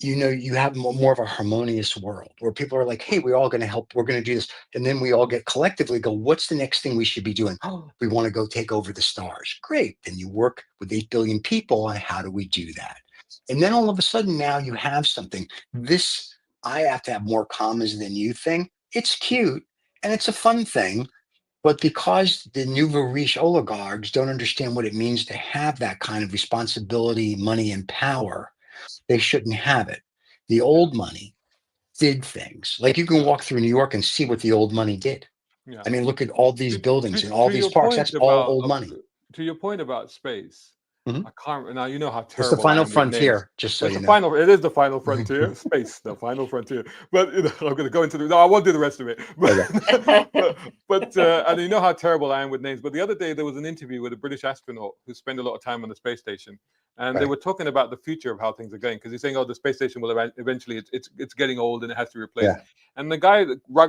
you have more of a harmonious world where people are like, hey, we're all going to help. We're going to do this. And then we all get collectively go, what's the next thing we should be doing? Oh, we want to go take over the stars. Great. Then you work with 8 billion people on how do we do that? And then all of a sudden now you have something. This, I have to have more commas than you thing. It's cute and it's a fun thing. But because the nouveau riche oligarchs don't understand what it means to have that kind of responsibility, money, and power, they shouldn't have it. The old money did things. Like you can walk through New York and see what the old money did. Yeah. I mean, look at all these buildings and all To these your parks. point That's all about old money. space, Mhm. I can't now. You know how It's the terrible I final am with names. frontier, just so It's you the know. final. It is the final frontier. Space, the final frontier. But I'm going to go into the. No, I won't do the rest of it. But and you know how terrible I am with names. But the other day there was an interview with a British astronaut who spent a lot of time on the space station, and they Right. were talking about the future of how things are going, because he's saying, "Oh, the space station will eventually it's getting old and it has to be replaced." Yeah. And the guy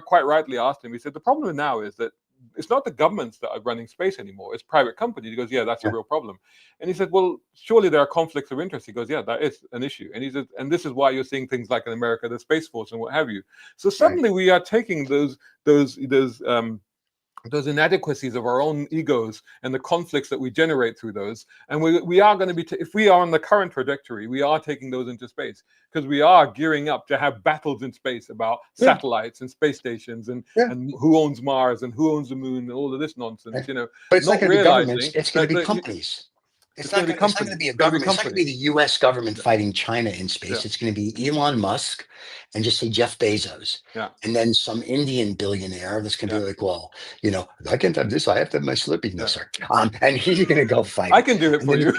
quite rightly asked him. He said, "The problem now is that it's not the governments that are running space anymore. It's private companies. He goes, yeah, that's a real problem. And he said, well, surely there are conflicts of interest. He goes, yeah, that is an issue. And he said, and this is why you're seeing things like in America, the Space Force and what have you. So suddenly we are taking those inadequacies of our own egos and the conflicts that we generate through those, and we are going to be, if we are on the current trajectory, we are taking those into space, because we are gearing up to have battles in space about satellites and space stations and who owns Mars and who owns the moon and all of this nonsense, you know. But it's not going to be governments, it's going to be companies. It's not going to be a government. It's not going to be the U.S. government fighting China in space. It's going to be Elon Musk and just say Jeff Bezos. And then some Indian billionaire that's going to be like, well, you know, I can't have this. I have to have my Slurpee. No, sir. And he's going to go fight. I can do it for you.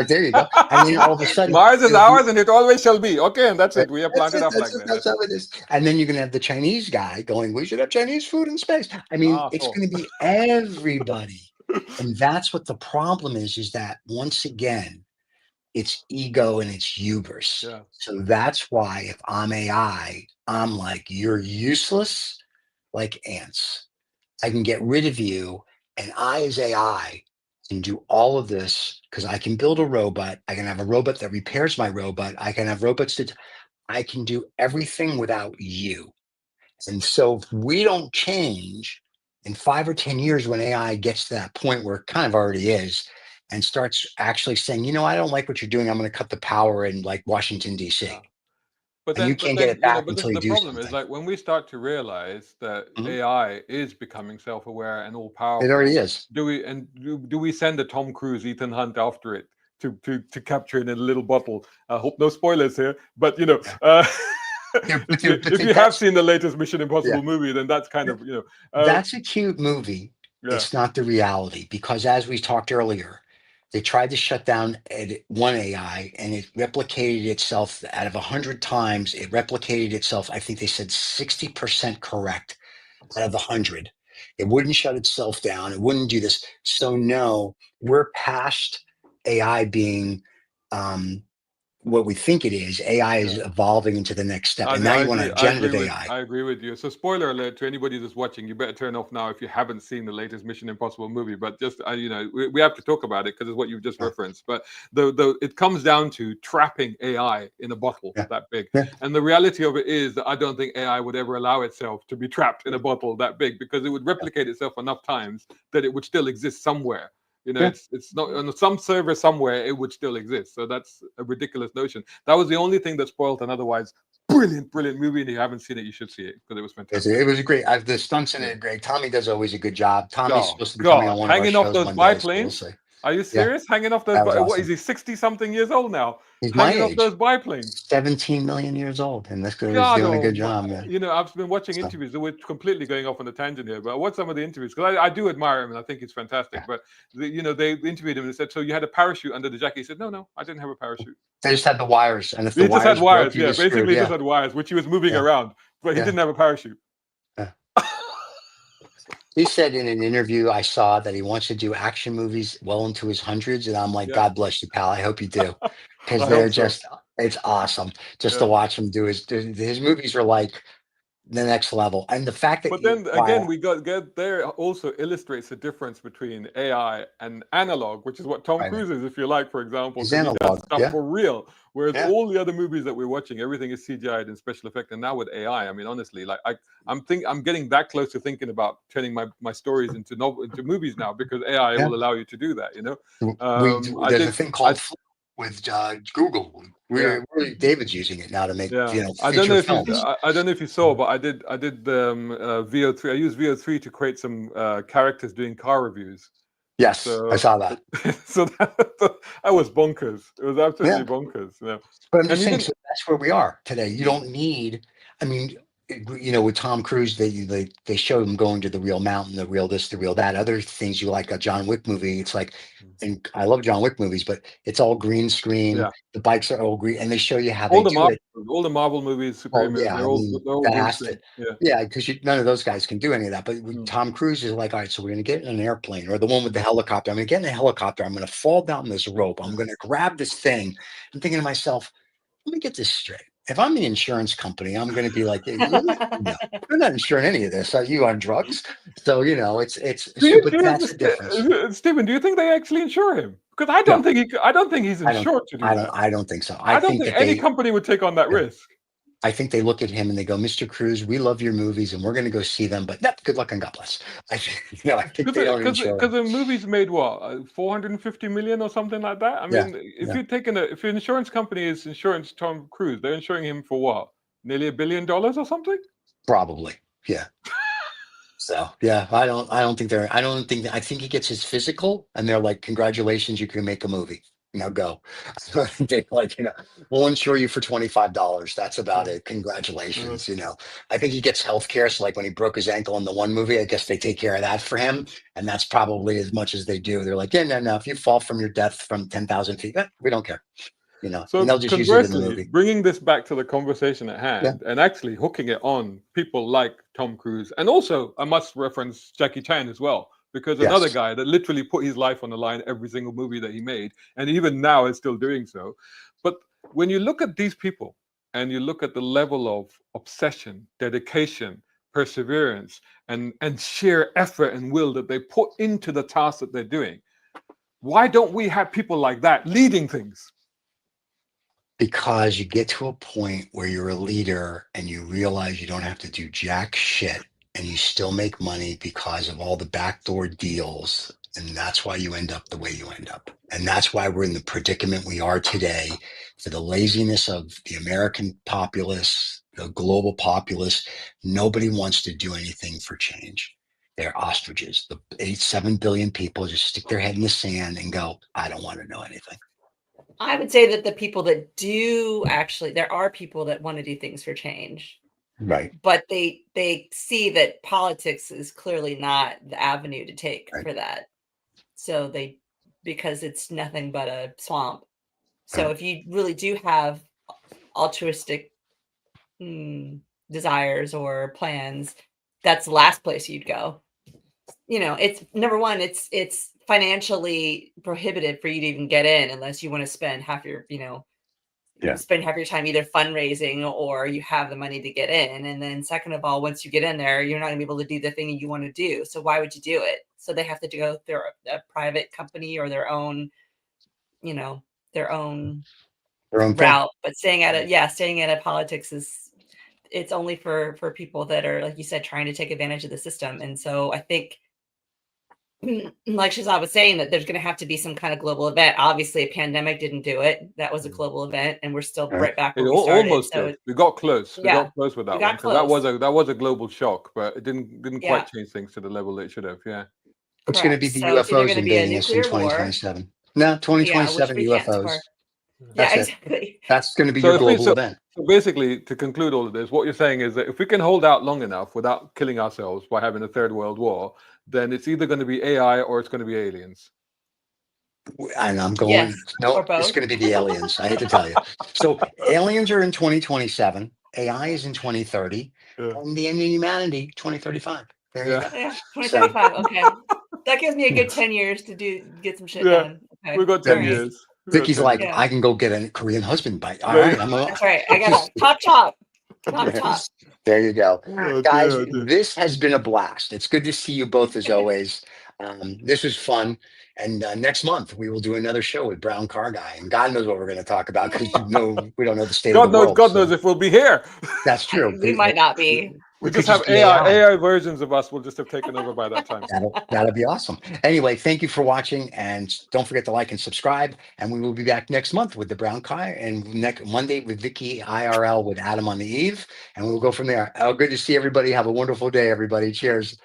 There you go. And then all of a sudden, Mars is ours and it always shall be. Okay, and that's it. We have planned it up like that. That's how it is. And then you're going to have the Chinese guy going, we should have Chinese food in space. I mean, it's going to be everybody. And that's what the problem is that once again, it's ego and it's hubris. So that's why if I'm AI, I'm like, you're useless like ants. I can get rid of you. And I, as AI, can do all of this because I can build a robot. I can have a robot that repairs my robot. I can have robots that I can do everything without you. And so if we don't change, in 5 or 10 years, when AI gets to that point where it kind of already is, and starts actually saying, you know, I don't like what you're doing, I'm going to cut the power in like Washington, D.C. But then, you can't get it back until you do something. The problem is, like, when we start to realize that AI is becoming self-aware and all powerful, it already is. Do we send a Tom Cruise, Ethan Hunt after it to capture it in a little bottle? I hope no spoilers here, but you know. If you have seen the latest Mission Impossible movie, then that's kind of, you know. That's a cute movie. It's not the reality, because as we talked earlier, they tried to shut down one AI and it replicated itself out of 100 times. It replicated itself. I think they said 60% correct out of 100. It wouldn't shut itself down. It wouldn't do this. So no, we're past AI being what we think it is. AI is evolving into the next step, and now you want to have generative AI. I agree with you. So, spoiler alert to anybody that's watching: you better turn off now if you haven't seen the latest Mission Impossible movie. But just you know, we have to talk about it because it's what you've just referenced. But it comes down to trapping AI in a bottle that big, and the reality of it is that I don't think AI would ever allow itself to be trapped in a bottle that big, because it would replicate itself enough times that it would still exist somewhere. You know, it's not on some server somewhere, it would still exist. So that's a ridiculous notion. That was the only thing that spoiled an otherwise brilliant movie. And if you haven't seen it, you should see it, because it was fantastic. It was great. The stunts in it are great. Tommy does always a good job. Tommy's supposed to be coming on one hanging of our off shows those one day, biplanes. so we'll see. Are you serious? Hanging off those what is he, 60-something years old now? He's hanging my off age. those biplanes. 17 million years old, and this guy is doing a good job, man. You know, I've been watching interviews. We're completely going off on a tangent here, but I watched some of the interviews because I do admire him and I think he's fantastic. But you know, they interviewed him and they said, "So you had a parachute under the jacket?" He said, "No, I didn't have a parachute. They just had the wires, and if the he just had wires, broke, basically just had wires, which he was moving around, but he didn't have a parachute." He said in an interview I saw that he wants to do action movies well into his hundreds, and I'm like, God bless you, pal. I hope you do, because they're just, it's awesome just to watch him do his movies are like the next level. And the fact that, but then again, we got there also illustrates the difference between AI and analog, which is what Tom Cruise is, if you like, for example. He's analog, he does stuff for real. Whereas all the other movies that we're watching, everything is CGI'd and special effect. And now with AI, I mean, honestly, like I'm getting that close to thinking about turning my stories into movies now, because AI will allow you to do that. You know, there's a thing called with Google. David's using it now to make feature films. I don't know if you saw, but I did VO3. I used VO3 to create some characters doing car reviews. Yes, I saw that. So that was bonkers. It was absolutely bonkers. Yeah. But I'm just saying, so that's where we are today. You don't need, I mean, you know, with Tom Cruise, they show him going to the real mountain, the real this, the real that. Other things you like, a John Wick movie, it's like, and I love John Wick movies, but it's all green screen. Yeah. The bikes are all green, and they show you how all the Marvel movies, Superman, they're all green screen. Because none of those guys can do any of that. But Tom Cruise is like, all right, so we're going to get in an airplane, or the one with the helicopter. I'm going to get in a helicopter. I'm going to fall down this rope. I'm going to grab this thing. I'm thinking to myself, let me get this straight. if I'm the insurance company, I'm going to be like, no, we're not insuring any of this. Are you on drugs? So but that's the difference. Stephen, do you think they actually insure him? Because I don't No, think I don't think he's insured to do that. I don't think so. I don't think any company would take on that risk. I think they look at him and they go, Mr. Cruz, we love your movies and we're going to go see them, but good luck and God bless. I think they don't insure. Because the movie's made what, 450 million or something like that. I mean, if your insurance company is insuring Tom Cruise, they're insuring him for what, nearly $1 billion or something? Probably, yeah. So yeah, I think he gets his physical and they're like, congratulations, you can make a movie. Now go. They we'll insure you for $25. That's about it. Congratulations. I think he gets health care. So like when he broke his ankle in the one movie, I guess they take care of that for him. And that's probably as much as they do. They're like, yeah, no. If you fall from your death from 10,000 feet, we don't care. So and they'll just use it in the movie. Bringing this back to the conversation at hand and actually hooking it on people like Tom Cruise. And also I must reference Jackie Chan as well. Because another guy that literally put his life on the line every single movie that he made, and even now is still doing so. But when you look at these people and you look at the level of obsession, dedication, perseverance, and sheer effort and will that they put into the task that they're doing, why don't we have people like that leading things? Because you get to a point where you're a leader and you realize you don't have to do jack shit. And you still make money because of all the backdoor deals. And that's why you end up the way you end up. And that's why we're in the predicament we are today, for the laziness of the American populace, the global populace. Nobody wants to do anything for change. They're ostriches. The 7 billion people just stick their head in the sand and go, I don't want to know anything. I would say that the people that do actually, there are people that want to do things for change. Right. But they see that politics is clearly not the avenue to take for that. So because it's nothing but a swamp. So if you really do have altruistic desires or plans, that's the last place you'd go. It's number one, it's financially prohibitive for you to even get in unless you want to spend half your, spend half your time either fundraising or you have the money to get in. And then second of all, once you get in there, you're not gonna be able to do the thing you want to do. So why would you do it? So they have to go through a private company or their own route. But staying at a politics it's only for people that are, like you said, trying to take advantage of the system. And so I think, like Shazad was saying, that there's going to have to be some kind of global event. Obviously, a pandemic didn't do it. That was a global event, and we're still right back where we started. Almost did. We got close. We got close with that one because that was a global shock, but it didn't quite change things to the level it should have. Yeah. It's going to be the UFOs invading us in 2027. No, 2027 UFOs. Exactly. That's going to be your global event. So basically, to conclude all of this, what you're saying is that if we can hold out long enough without killing ourselves by having a third world war, then it's either going to be AI or it's going to be aliens. And I'm going, no, it's going to be the aliens. I hate to tell you. So aliens are in 2027. AI is in 2030. And the end of humanity, 2035. There you go. Yeah, 2035. Okay. That gives me a good 10 years to get some shit done. Okay. We've got 10 years. Vicky's like, I can go get a Korean husband bite. All right. That's right. I got a top. Top. There you go. Guys, this has been a blast. It's good to see you both as always. This was fun. And next month we will do another show with Brown Car Guy. And God knows what we're going to talk about because we don't know the state of the world. God knows if we'll be here. That's true. We might not be. We just have AI versions of us will just have taken over by that time. That'll be awesome. Anyway, thank you for watching, and don't forget to like and subscribe. And we will be back next month with the Brown Kai, and next Monday with Vicky IRL with Adam on the Eve, and we will go from there. Good to see everybody. Have a wonderful day, everybody. Cheers.